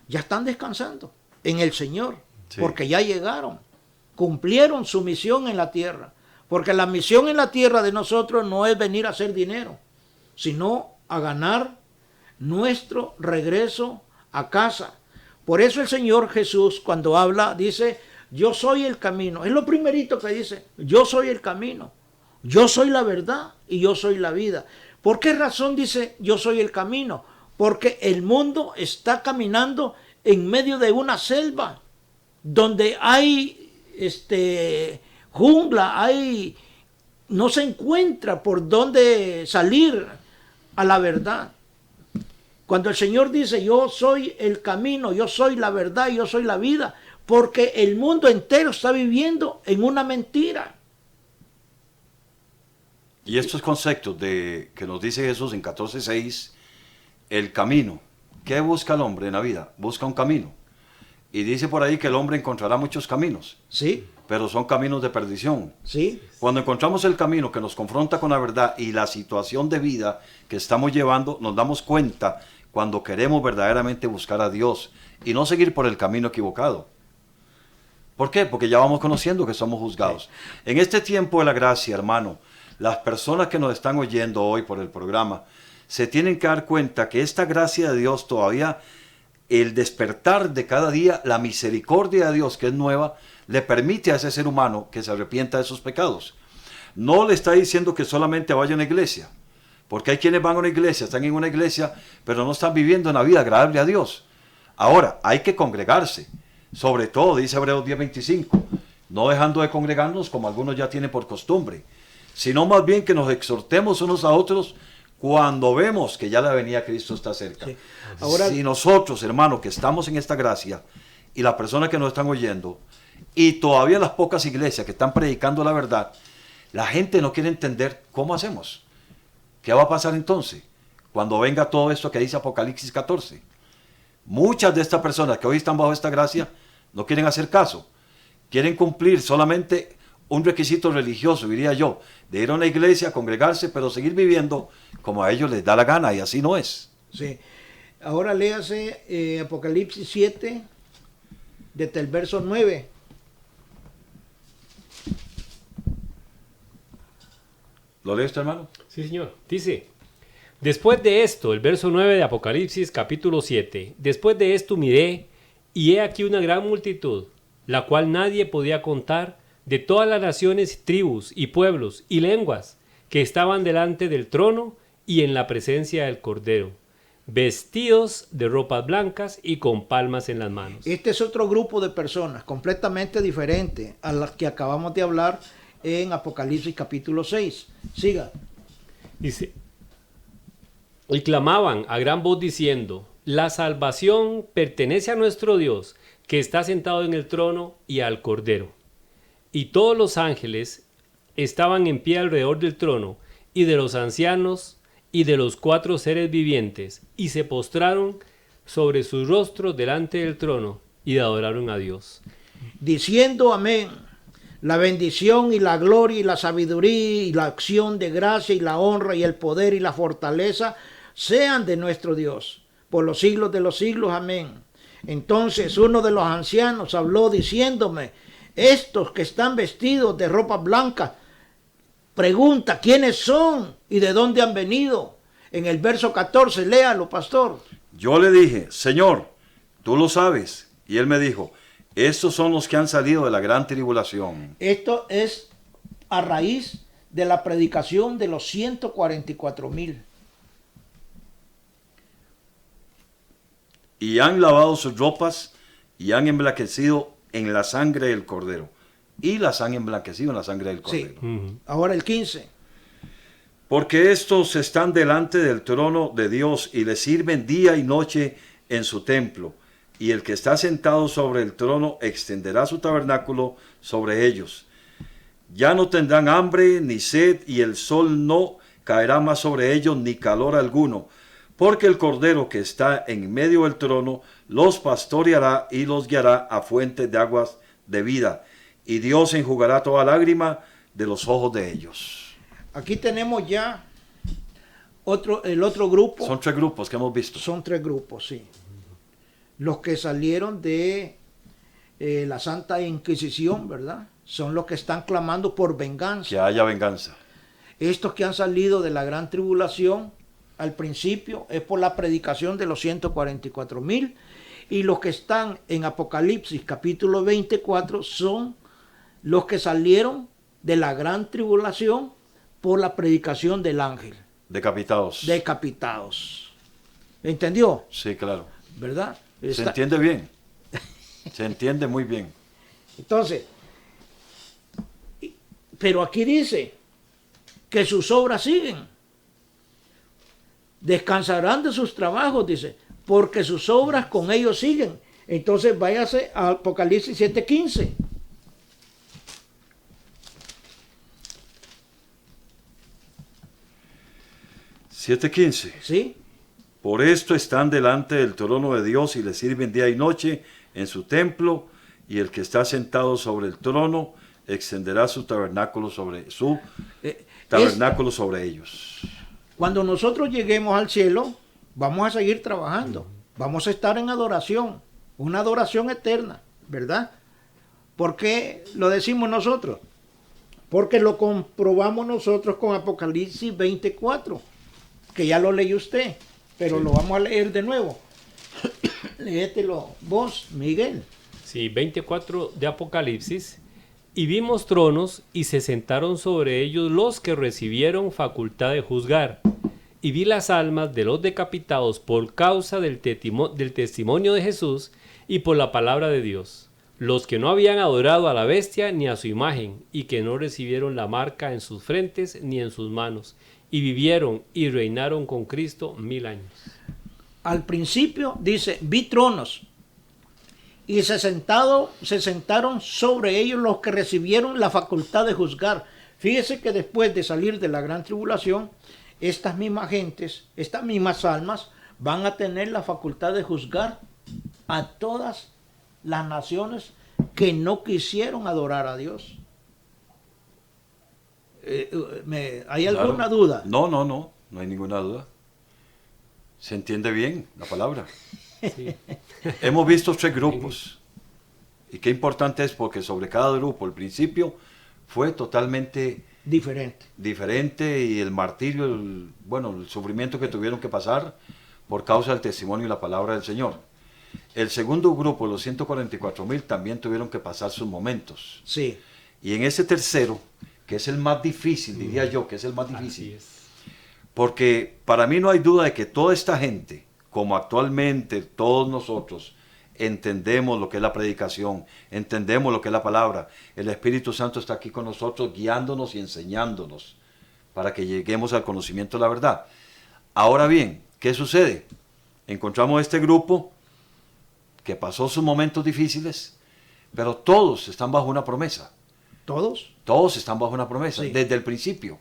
ya están descansando en el Señor, Sí. porque ya llegaron, cumplieron su misión en la tierra. Porque la misión en la tierra de nosotros no es venir a hacer dinero, sino a ganar nuestro regreso a casa. Por eso el Señor Jesús, cuando habla, dice, yo soy el camino. Es lo primerito que dice, yo soy el camino, yo soy la verdad y yo soy la vida. ¿Por qué razón dice yo soy el camino? Porque el mundo está caminando en medio de una selva, donde hay jungla, no se encuentra por dónde salir a la verdad. Cuando el Señor dice, yo soy el camino, yo soy la verdad, yo soy la vida, porque el mundo entero está viviendo en una mentira. Y estos conceptos que nos dice Jesús en 14:6, el camino. ¿Qué busca el hombre en la vida? Busca un camino. Y dice por ahí que el hombre encontrará muchos caminos, ¿Sí? pero son caminos de perdición. ¿Sí? Cuando encontramos el camino que nos confronta con la verdad y la situación de vida que estamos llevando, nos damos cuenta cuando queremos verdaderamente buscar a Dios y no seguir por el camino equivocado. ¿Por qué? Porque ya vamos conociendo que somos juzgados. En este tiempo de la gracia, hermano, las personas que nos están oyendo hoy por el programa se tienen que dar cuenta que esta gracia de Dios todavía, el despertar de cada día, la misericordia de Dios que es nueva, le permite a ese ser humano que se arrepienta de sus pecados. No le está diciendo que solamente vaya a una iglesia, porque hay quienes van a una iglesia, están en una iglesia, pero no están viviendo una vida agradable a Dios. Ahora, hay que congregarse, sobre todo, dice Hebreos 10:25, no dejando de congregarnos como algunos ya tienen por costumbre, sino más bien que nos exhortemos unos a otros cuando vemos que ya la venida de Cristo está cerca. Sí. Ahora, si nosotros, hermanos, que estamos en esta gracia, y las personas que nos están oyendo, y todavía las pocas iglesias que están predicando la verdad, la gente no quiere entender cómo hacemos. ¿Qué va a pasar entonces? Cuando venga todo esto que dice Apocalipsis 14. Muchas de estas personas que hoy están bajo esta gracia no quieren hacer caso. Quieren cumplir solamente un requisito religioso, diría yo, de ir a una iglesia, congregarse, pero seguir viviendo como a ellos les da la gana, y así no es. sí. Ahora léase Apocalipsis 7, desde el verso 9. ¿Lo lee usted, hermano? Sí, señor. Dice, después de esto, el verso 9 de Apocalipsis capítulo 7, después de esto miré, y he aquí una gran multitud, la cual nadie podía contar, de todas las naciones, tribus y pueblos y lenguas, que estaban delante del trono y en la presencia del Cordero, vestidos de ropas blancas y con palmas en las manos. Este es otro grupo de personas completamente diferente a las que acabamos de hablar en Apocalipsis capítulo 6. Siga. Dice, y clamaban a gran voz diciendo, la salvación pertenece a nuestro Dios, que está sentado en el trono y al Cordero. Y todos los ángeles estaban en pie alrededor del trono, y de los ancianos, y de los 4 seres vivientes, y se postraron sobre sus rostros delante del trono, y adoraron a Dios. Diciendo amén. La bendición y la gloria y la sabiduría y la acción de gracia y la honra y el poder y la fortaleza sean de nuestro Dios, por los siglos de los siglos. Amén. Entonces uno de los ancianos habló diciéndome, estos que están vestidos de ropa blanca, pregunta, ¿quiénes son y de dónde han venido? En el verso 14, léalo, pastor. Yo le dije, Señor, tú lo sabes. Y él me dijo, estos son los que han salido de la gran tribulación. Esto es a raíz de la predicación de los 144,000. Y han lavado sus ropas y han emblanquecido en la sangre del Cordero. Y las han emblanquecido en la sangre del Sí. Cordero. Ahora el 15. Porque estos están delante del trono de Dios y le sirven día y noche en su templo. Y el que está sentado sobre el trono extenderá su tabernáculo sobre ellos. Ya no tendrán hambre ni sed, y el sol no caerá más sobre ellos, ni calor alguno. Porque el Cordero que está en medio del trono los pastoreará y los guiará a fuentes de aguas de vida. Y Dios enjugará toda lágrima de los ojos de ellos. Aquí tenemos ya el otro grupo. Son 3 grupos que hemos visto. Son 3 grupos, sí. Los que salieron de la Santa Inquisición, ¿verdad? Son los que están clamando por venganza. Que haya venganza. Estos que han salido de la gran tribulación, al principio, es por la predicación de los 144,000. Y los que están en Apocalipsis capítulo 24 son los que salieron de la gran tribulación por la predicación del ángel. Decapitados. Decapitados. ¿Entendió? Sí, claro. ¿Verdad? Se entiende bien. Se entiende muy bien. Entonces, pero aquí dice que sus obras siguen. Descansarán de sus trabajos, dice, porque sus obras con ellos siguen. Entonces váyase a Apocalipsis 7:15. ¿7:15? ¿Sí? Por esto están delante del trono de Dios y le sirven día y noche en su templo, y el que está sentado sobre el trono extenderá su tabernáculo sobre sobre ellos. Cuando nosotros lleguemos al cielo, vamos a seguir trabajando. Vamos a estar en adoración, una adoración eterna, ¿verdad? ¿Por qué lo decimos nosotros? Porque lo comprobamos nosotros con Apocalipsis 24, que ya lo leyó usted, pero Sí. lo vamos a leer de nuevo. Léetelo vos, Miguel. Sí, 24 de Apocalipsis. Y vimos tronos, y se sentaron sobre ellos los que recibieron facultad de juzgar. Y vi las almas de los decapitados por causa del testimonio de Jesús y por la palabra de Dios, los que no habían adorado a la bestia ni a su imagen, y que no recibieron la marca en sus frentes ni en sus manos, y vivieron y reinaron con Cristo 1000 años. Al principio dice, vi tronos, y se sentaron sobre ellos los que recibieron la facultad de juzgar. Fíjese que después de salir de la gran tribulación, estas mismas gentes, estas mismas almas, van a tener la facultad de juzgar a todas las naciones que no quisieron adorar a Dios. ¿Hay alguna Claro. duda? No hay ninguna duda. Se entiende bien la palabra. Sí. Hemos visto 3 grupos. Y qué importante es, porque sobre cada grupo, el principio fue totalmente Diferente. diferente, y el martirio, el sufrimiento que tuvieron que pasar por causa del testimonio y la palabra del Señor. El segundo grupo, los 144,000, también tuvieron que pasar sus momentos. Sí. Y en ese tercero, que es el más difícil, diría yo, que es el más Así difícil, es. porque para mí no hay duda de que toda esta gente, como actualmente todos nosotros, entendemos lo que es la predicación, entendemos lo que es la palabra. El Espíritu Santo está aquí con nosotros, guiándonos y enseñándonos para que lleguemos al conocimiento de la verdad. Ahora bien, ¿qué sucede? Encontramos este grupo que pasó sus momentos difíciles, pero todos están bajo una promesa. ¿Todos? Todos están bajo una promesa, Sí. desde el principio.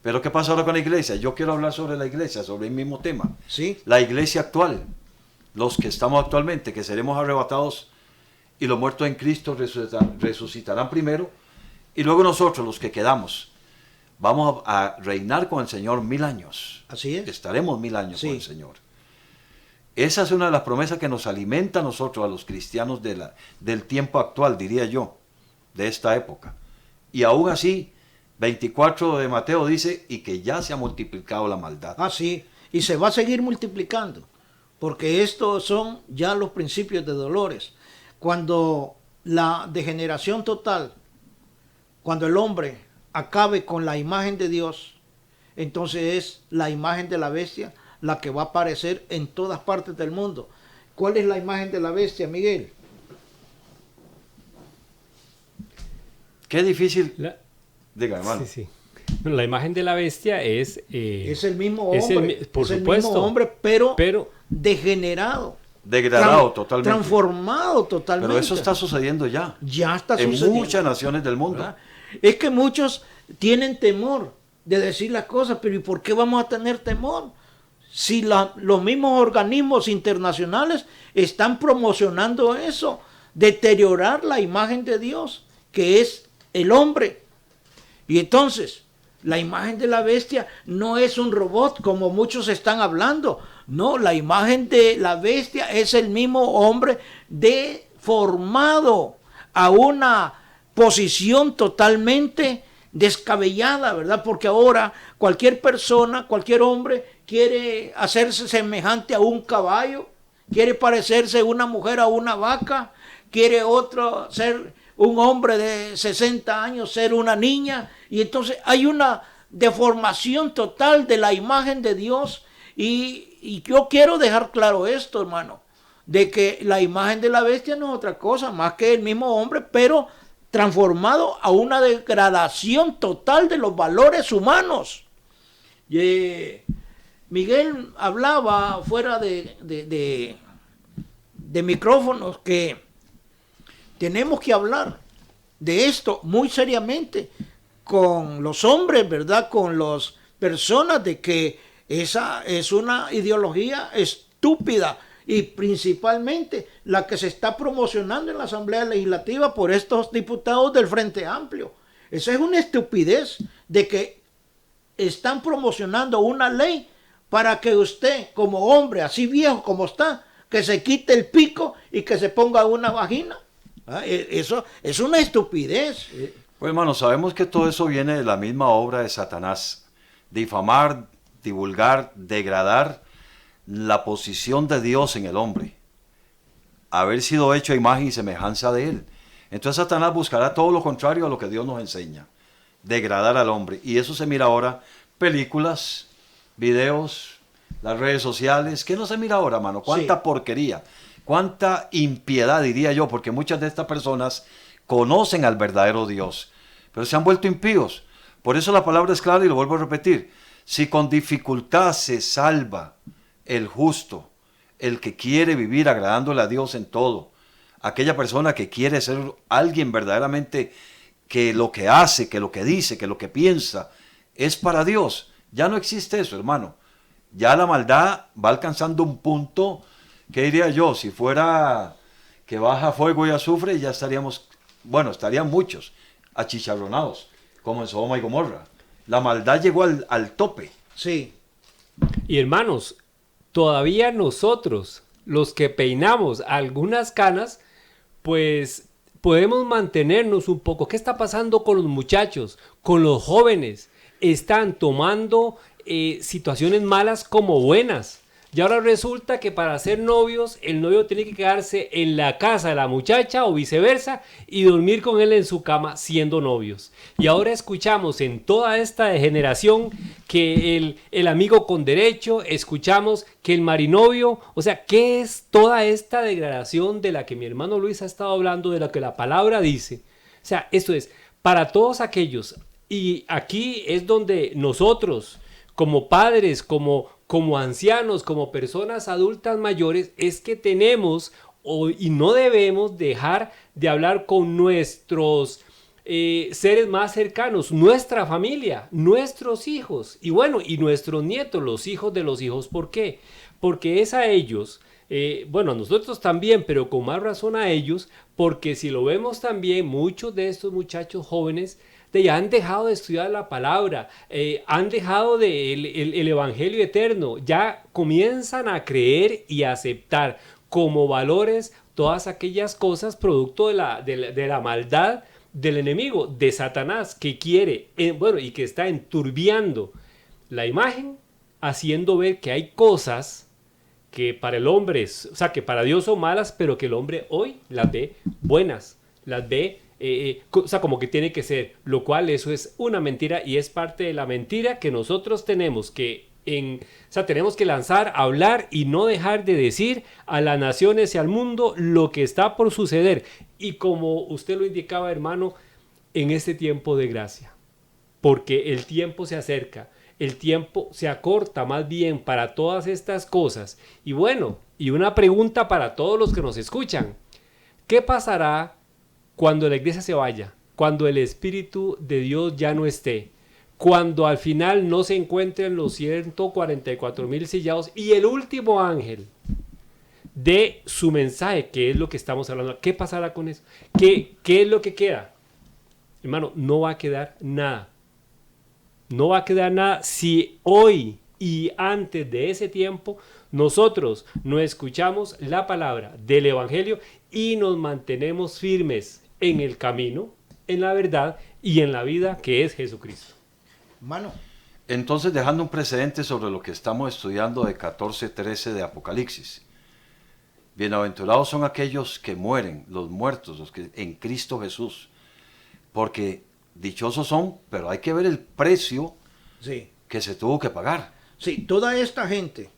Pero ¿qué pasa ahora con la iglesia? Yo quiero hablar sobre la iglesia, sobre el mismo tema. Sí. La iglesia actual, los que estamos actualmente, que seremos arrebatados, y los muertos en Cristo resucitarán primero, y luego nosotros, los que quedamos, vamos a reinar con el Señor 1000 años. Así es. Estaremos 1000 años Sí. con el Señor. Esa es una de las promesas que nos alimenta a nosotros, a los cristianos del tiempo actual, diría yo. de esta época. Y aún así, 24 de Mateo dice, y que ya se ha multiplicado la maldad. Ah, sí, y se va a seguir multiplicando, porque estos son ya los principios de dolores. Cuando la degeneración total, cuando el hombre acabe con la imagen de Dios, entonces es la imagen de la bestia la que va a aparecer en todas partes del mundo. ¿Cuál es la imagen de la bestia, Miguel? Qué difícil. La- Diga, hermano. Sí, sí. La imagen de la bestia es... Es el mismo es hombre, por es el supuesto. mismo hombre, pero Pero degenerado, Degradado totalmente. transformado totalmente. Pero eso está sucediendo ya. Ya está En sucediendo. muchas naciones del mundo. ¿Verdad? Es que muchos tienen temor de decir las cosas, pero ¿y por qué vamos a tener temor? Si los mismos organismos internacionales están promocionando eso, deteriorar la imagen de Dios, que es el hombre. Y entonces, la imagen de la bestia no es un robot como muchos están hablando. No, la imagen de la bestia es el mismo hombre deformado a una posición totalmente descabellada, ¿verdad? Porque ahora cualquier persona, cualquier hombre quiere hacerse semejante a un caballo, quiere parecerse una mujer a una vaca, quiere otro ser un hombre de 60 años, ser una niña, y entonces hay una deformación total de la imagen de Dios, y yo quiero dejar claro esto, hermano, de que la imagen de la bestia no es otra cosa más que el mismo hombre, pero transformado a una degradación total de los valores humanos. Miguel hablaba fuera de micrófonos que tenemos que hablar de esto muy seriamente con los hombres, ¿verdad? Con las personas, de que esa es una ideología estúpida, y principalmente la que se está promocionando en la Asamblea Legislativa por estos diputados del Frente Amplio. Esa es una estupidez, de que están promocionando una ley para que usted, como hombre, así viejo como está, que se quite el pico y que se ponga una vagina. Eso es una estupidez. Pues hermano, sabemos que todo eso viene de la misma obra de Satanás. Difamar, divulgar, degradar la posición de Dios en el hombre. Haber sido hecho a imagen y semejanza de Él. Entonces Satanás buscará todo lo contrario a lo que Dios nos enseña. Degradar al hombre. Y eso se mira ahora. Películas, videos, las redes sociales. ¿Qué no se mira ahora, mano? Cuánta porquería. Cuánta impiedad, diría yo, porque muchas de estas personas conocen al verdadero Dios, pero se han vuelto impíos. Por eso la palabra es clara y lo vuelvo a repetir. Si con dificultad se salva el justo, el que quiere vivir agradándole a Dios en todo, aquella persona que quiere ser alguien verdaderamente que lo que hace, que lo que dice, que lo que piensa es para Dios, ya no existe eso, hermano. Ya la maldad va alcanzando un punto, ¿qué diría yo? Si fuera que baja fuego y azufre, ya estaríamos, bueno, estarían muchos achicharronados, como en Sodoma y Gomorra. La maldad llegó al tope. Sí. Y hermanos, todavía nosotros, los que peinamos algunas canas, pues podemos mantenernos un poco. ¿Qué está pasando con los muchachos, con los jóvenes? Están tomando situaciones malas como buenas. Y ahora resulta que para ser novios, el novio tiene que quedarse en la casa de la muchacha o viceversa y dormir con él en su cama siendo novios. Y ahora escuchamos en toda esta degeneración que el amigo con derecho, escuchamos que el marinovio, o sea, ¿qué es toda esta degradación de la que mi hermano Luis ha estado hablando, de la que la palabra dice? O sea, esto es para todos aquellos, y aquí es donde nosotros, como padres, como ancianos, como personas adultas mayores, es que tenemos y no debemos dejar de hablar con nuestros seres más cercanos, nuestra familia, nuestros hijos y bueno, y nuestros nietos, los hijos de los hijos. ¿Por qué? Porque es a ellos, bueno, a nosotros también, pero con más razón a ellos, porque si lo vemos también, muchos de estos muchachos jóvenes ya han dejado de estudiar la palabra, han dejado el evangelio eterno, ya comienzan a creer y a aceptar como valores todas aquellas cosas producto de la maldad del enemigo, de Satanás, que quiere, y que está enturbiando la imagen, haciendo ver que hay cosas que para el hombre, que para Dios son malas, pero que el hombre hoy las ve buenas, las ve, como que tiene que ser, lo cual eso es una mentira y es parte de la mentira que nosotros tenemos que tenemos que lanzar, hablar y no dejar de decir a las naciones y al mundo lo que está por suceder. Y como usted lo indicaba, hermano, en este tiempo de gracia, porque el tiempo se acerca, el tiempo se acorta más bien para todas estas cosas. Y bueno, y una pregunta para todos los que nos escuchan: ¿qué pasará cuando la iglesia se vaya? Cuando el Espíritu de Dios ya no esté, cuando al final no se encuentren los 144,000 sillados y el último ángel de su mensaje, que es lo que estamos hablando. ¿Qué pasará con eso? ¿Qué es lo que queda? Hermano, no va a quedar nada. No va a quedar nada si hoy y antes de ese tiempo nosotros no escuchamos la palabra del Evangelio y nos mantenemos firmes en el camino, en la verdad y en la vida que es Jesucristo. Hermano. Entonces, dejando un precedente sobre lo que estamos estudiando de 14:13 de Apocalipsis. Bienaventurados son aquellos que mueren, los muertos, los que en Cristo Jesús. Porque dichosos son, pero hay que ver el precio que se tuvo que pagar. Sí, toda esta gente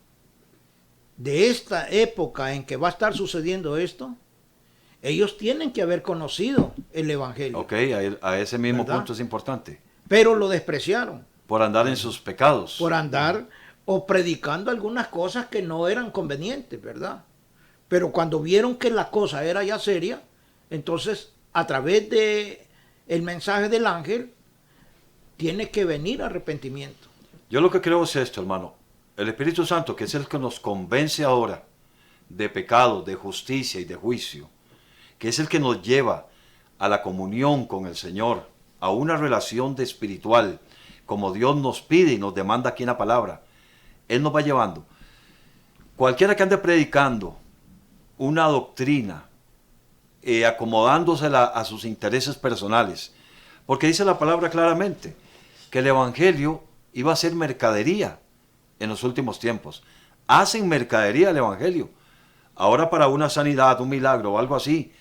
de esta época en que va a estar sucediendo esto, ellos tienen que haber conocido el Evangelio. Ok, a ese mismo ¿verdad? punto es importante. Pero lo despreciaron. Por andar en sus pecados. Por andar o predicando algunas cosas que no eran convenientes, ¿verdad? Pero cuando vieron que la cosa era ya seria, entonces a través de el mensaje del ángel tiene que venir arrepentimiento. Yo lo que creo es esto, hermano. El Espíritu Santo, que es el que nos convence ahora de pecado, de justicia y de juicio, que es el que nos lleva a la comunión con el Señor, a una relación de espiritual, como Dios nos pide y nos demanda aquí en la palabra. Él nos va llevando. Cualquiera que ande predicando una doctrina, acomodándosela a sus intereses personales, porque dice la palabra claramente que el Evangelio iba a ser mercadería en los últimos tiempos. Hacen mercadería el Evangelio. Ahora, para una sanidad, un milagro o algo así,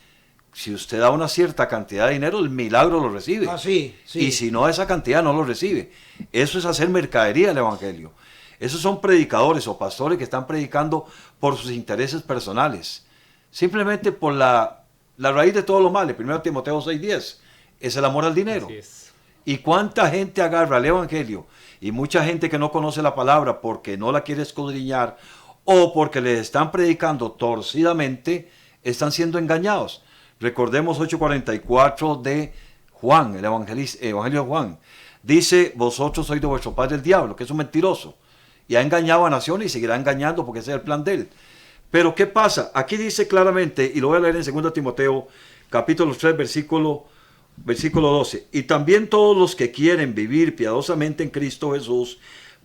si usted da una cierta cantidad de dinero, el milagro lo recibe. Ah, sí. Y si no, esa cantidad no lo recibe. Eso es hacer mercadería del Evangelio. Esos son predicadores o pastores que están predicando por sus intereses personales. Simplemente por la raíz de todo lo malo. 1 Timoteo 6:10 es el amor al dinero. Así es. ¿Y cuánta gente agarra el Evangelio? Y mucha gente que no conoce la palabra porque no la quiere escudriñar o porque le están predicando torcidamente, están siendo engañados. Recordemos 8:44 de Juan, el Evangelio de Juan. Dice: vosotros sois de vuestro padre el diablo, que es un mentiroso. Y ha engañado a naciones y seguirá engañando porque ese es el plan de él. Pero ¿qué pasa? Aquí dice claramente, y lo voy a leer en 2 Timoteo, capítulo 3, versículo 12. Y también todos los que quieren vivir piadosamente en Cristo Jesús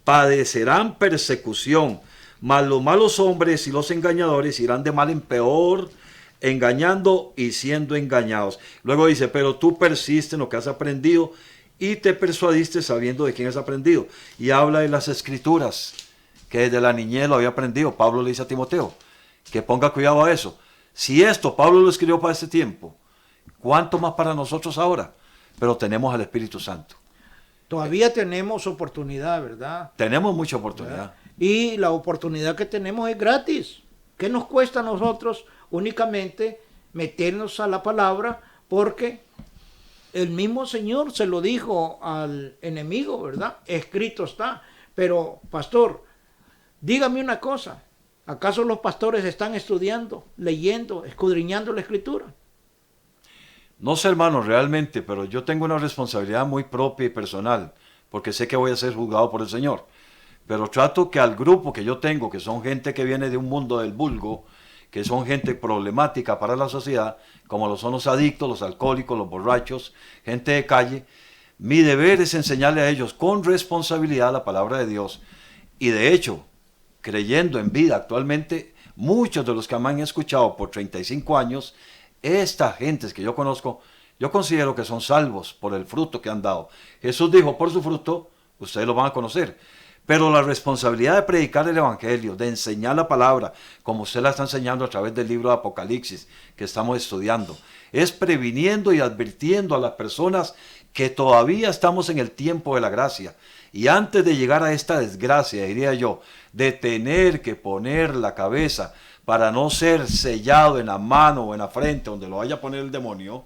padecerán persecución, mas los malos hombres y los engañadores irán de mal en peor, engañando y siendo engañados. Luego dice: pero tú persiste en lo que has aprendido y te persuadiste sabiendo de quién has aprendido. Y habla de las Escrituras, que desde la niñez lo había aprendido. Pablo le dice a Timoteo que ponga cuidado a eso. Si esto Pablo lo escribió para este tiempo, ¿cuánto más para nosotros ahora? Pero tenemos al Espíritu Santo. Todavía tenemos oportunidad, ¿verdad? Tenemos mucha oportunidad. ¿verdad? Y la oportunidad que tenemos es gratis. ¿Qué nos cuesta a nosotros únicamente meternos a la palabra? Porque el mismo Señor se lo dijo al enemigo, ¿verdad? Escrito está. Pero, pastor, dígame una cosa. ¿Acaso los pastores están estudiando, leyendo, escudriñando la Escritura? No sé, hermano, realmente, pero yo tengo una responsabilidad muy propia y personal, porque sé que voy a ser juzgado por el Señor. Pero trato que al grupo que yo tengo, que son gente que viene de un mundo del vulgo, que son gente problemática para la sociedad, como lo son los adictos, los alcohólicos, los borrachos, gente de calle, mi deber es enseñarle a ellos con responsabilidad la palabra de Dios. Y de hecho, creyendo en vida actualmente, muchos de los que me han escuchado por 35 años, estas gentes que yo conozco, Yo considero que son salvos por el fruto que han dado. Jesús dijo, por su fruto, ustedes lo van a conocer. Pero la responsabilidad de predicar el evangelio, de enseñar la palabra, como usted la está enseñando a través del libro de Apocalipsis que estamos estudiando, es previniendo y advirtiendo a las personas que todavía estamos en el tiempo de la gracia. Y antes de llegar a esta desgracia, diría yo, de tener que poner la cabeza para no ser sellado en la mano o en la frente, donde lo vaya a poner el demonio,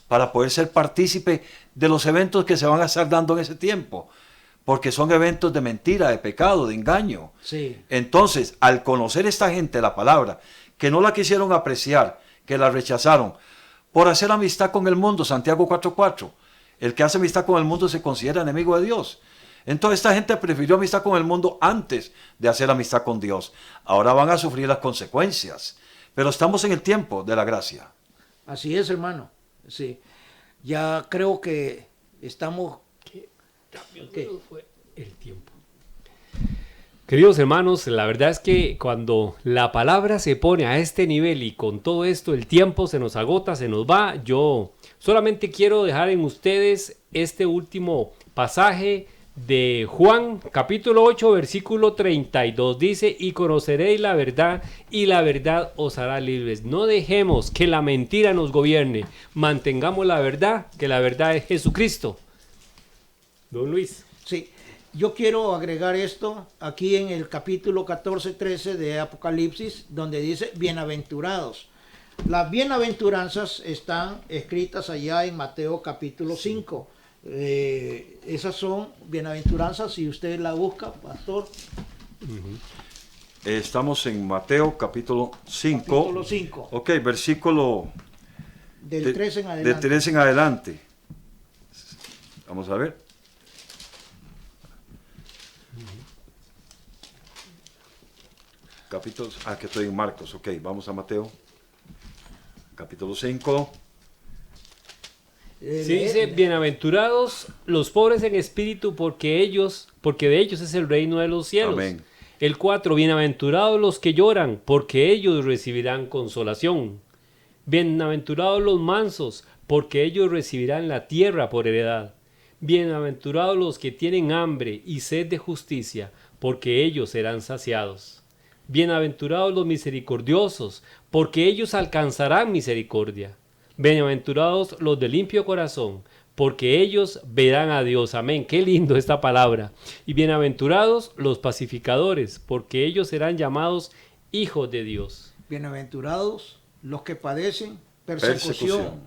para poder ser partícipe de los eventos que se van a estar dando en ese tiempo. Porque son eventos de mentira, de pecado, de engaño. Sí. Entonces, al conocer esta gente la palabra, que no la quisieron apreciar, que la rechazaron, por hacer amistad con el mundo, Santiago 4:4, el que hace amistad con el mundo se considera enemigo de Dios. Entonces esta gente prefirió amistad con el mundo antes de hacer amistad con Dios. Ahora van a sufrir las consecuencias, pero estamos en el tiempo de la gracia. Así es, hermano. Sí. Ya creo que estamos... ¿Qué? Fue el tiempo. Queridos hermanos, la verdad es que cuando la palabra se pone a este nivel y con todo esto el tiempo se nos agota, se nos va, yo solamente quiero dejar en ustedes este último pasaje de Juan, capítulo 8, versículo 32. Dice, y conoceréis la verdad, y la verdad os hará libres. No dejemos que la mentira nos gobierne. Mantengamos la verdad, que la verdad es Jesucristo. Don Luis. Sí, yo quiero agregar esto aquí en el capítulo 14-13 de Apocalipsis, donde dice bienaventurados. Las bienaventuranzas están escritas allá en Mateo capítulo 5. Esas son bienaventuranzas, si usted la busca, pastor. Estamos en Mateo capítulo 5. Capítulo 5. Ok, versículo Del 13 en adelante. De 13 en adelante. Vamos a ver. Capítulos, que estoy en Marcos, ok, vamos a Mateo, capítulo 5. Sí, dice, bienaventurados los pobres en espíritu, porque de ellos es el reino de los cielos. Amén. El 4, bienaventurados los que lloran, porque ellos recibirán consolación. Bienaventurados los mansos, porque ellos recibirán la tierra por heredad. Bienaventurados los que tienen hambre y sed de justicia, porque ellos serán saciados. Bienaventurados los misericordiosos, porque ellos alcanzarán misericordia. Bienaventurados los de limpio corazón, porque ellos verán a Dios. Amén. Qué lindo esta palabra. Y bienaventurados los pacificadores, porque ellos serán llamados hijos de Dios. Bienaventurados los que padecen persecución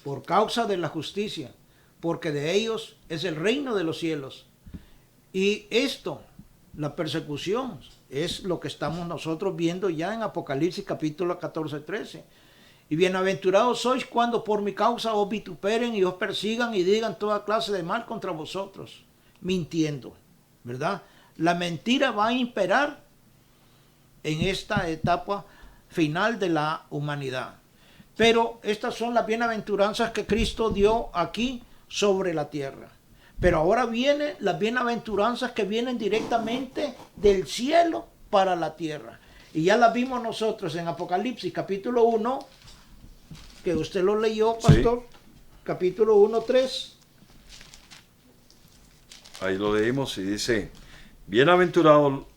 por causa de la justicia, porque de ellos es el reino de los cielos. Y esto, la persecución, es lo que estamos nosotros viendo ya en Apocalipsis capítulo 14-13. Y bienaventurados sois cuando por mi causa os vituperen y os persigan y digan toda clase de mal contra vosotros, mintiendo, ¿verdad? La mentira va a imperar en esta etapa final de la humanidad. Pero estas son las bienaventuranzas que Cristo dio aquí sobre la tierra. Pero ahora vienen las bienaventuranzas que vienen directamente del cielo para la tierra. Y ya las vimos nosotros en Apocalipsis capítulo 1, que usted lo leyó, pastor. Sí. Capítulo 1:3. Ahí lo leímos y dice, bienaventurado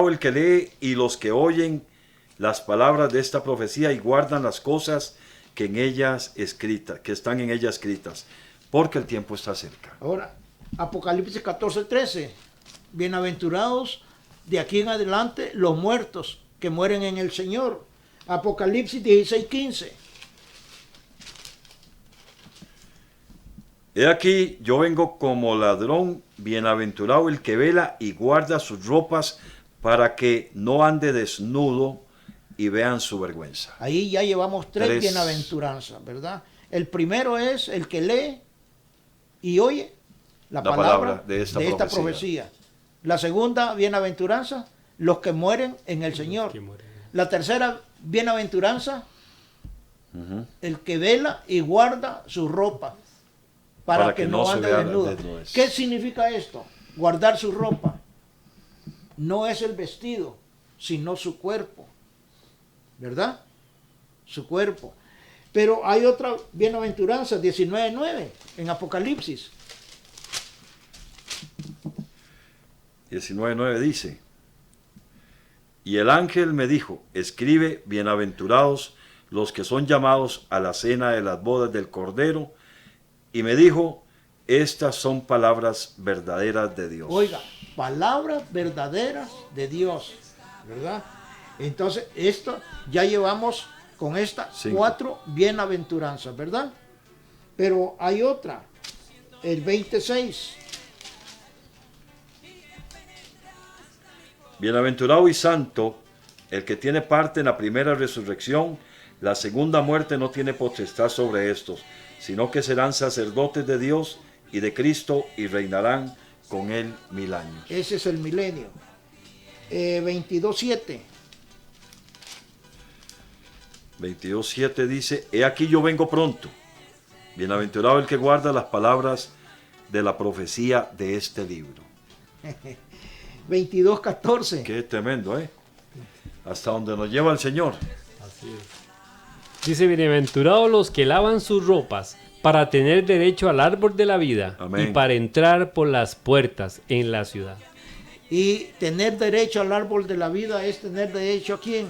el que lee y los que oyen las palabras de esta profecía y guardan las cosas que en ellas escritas, que están en ellas escritas, porque el tiempo está cerca. Ahora, Apocalipsis 14:13. Bienaventurados de aquí en adelante los muertos que mueren en el Señor. Apocalipsis 16:15. He aquí, yo vengo como ladrón, bienaventurado el que vela y guarda sus ropas para que no ande desnudo y vean su vergüenza. Ahí ya llevamos tres bienaventuranzas, ¿verdad? El primero es el que lee y oye la palabra de esta profecía. La segunda bienaventuranza, los que mueren en el Señor. La tercera bienaventuranza, el que vela y guarda su ropa para que no ande desnudo. ¿Qué significa esto? Guardar su ropa. No es el vestido, sino su cuerpo. ¿Verdad? Su cuerpo. Pero hay otra bienaventuranza, 19:9, en Apocalipsis. 19:9 dice: y el ángel me dijo, escribe, bienaventurados los que son llamados a la cena de las bodas del Cordero. Y me dijo, estas son palabras verdaderas de Dios. Oiga, palabras verdaderas de Dios, ¿verdad? Entonces, esto ya llevamos con estas 5. 4 bienaventuranzas, ¿verdad? Pero hay otra, el 26. Bienaventurado y santo el que tiene parte en la primera resurrección. La segunda muerte no tiene potestad sobre estos, sino que serán sacerdotes de Dios y de Cristo y reinarán con él 1000 años. Ese es el milenio. 22:7. 22:7 dice, he aquí yo vengo pronto. Bienaventurado el que guarda las palabras de la profecía de este libro. 22:14. Qué tremendo, ¿eh? Hasta donde nos lleva el Señor. Así es. Dice, bienaventurados los que lavan sus ropas para tener derecho al árbol de la vida. Amén. Y para entrar por las puertas en la ciudad. Y tener derecho al árbol de la vida es tener derecho ¿a quién?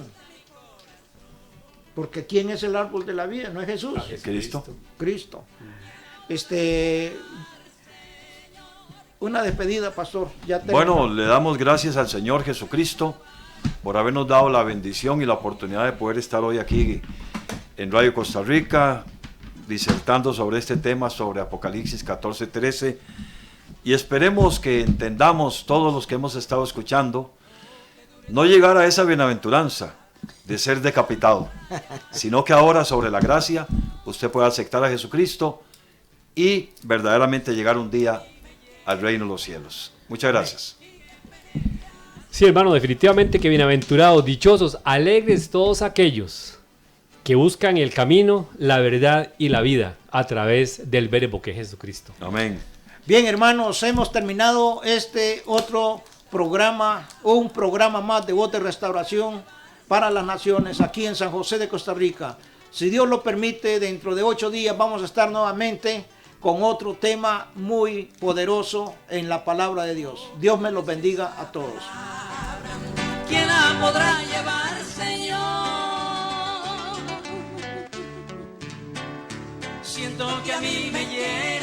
Porque ¿quién es el árbol de la vida? No es Jesús. Cristo. Cristo. Una despedida, pastor. Ya Bueno, le damos gracias al Señor Jesucristo por habernos dado la bendición y la oportunidad de poder estar hoy aquí en Radio Costa Rica, disertando sobre este tema, sobre Apocalipsis 14:13, y esperemos que entendamos todos los que hemos estado escuchando, no llegar a esa bienaventuranza de ser decapitado, sino que ahora sobre la gracia usted pueda aceptar a Jesucristo y verdaderamente llegar un día al reino de los cielos. Muchas gracias. Sí, hermano, definitivamente que bienaventurados, dichosos, alegres todos aquellos que buscan el camino, la verdad y la vida a través del verbo que es Jesucristo. Amén. Bien, hermanos, hemos terminado este otro programa, un programa más de Voz de Restauración para las Naciones aquí en San José de Costa Rica. Si Dios lo permite, dentro de 8 días vamos a estar nuevamente con otro tema muy poderoso en la palabra de Dios. Dios me los bendiga a todos. ¿Quién la podrá llevar, Señor? Siento que a mí me llena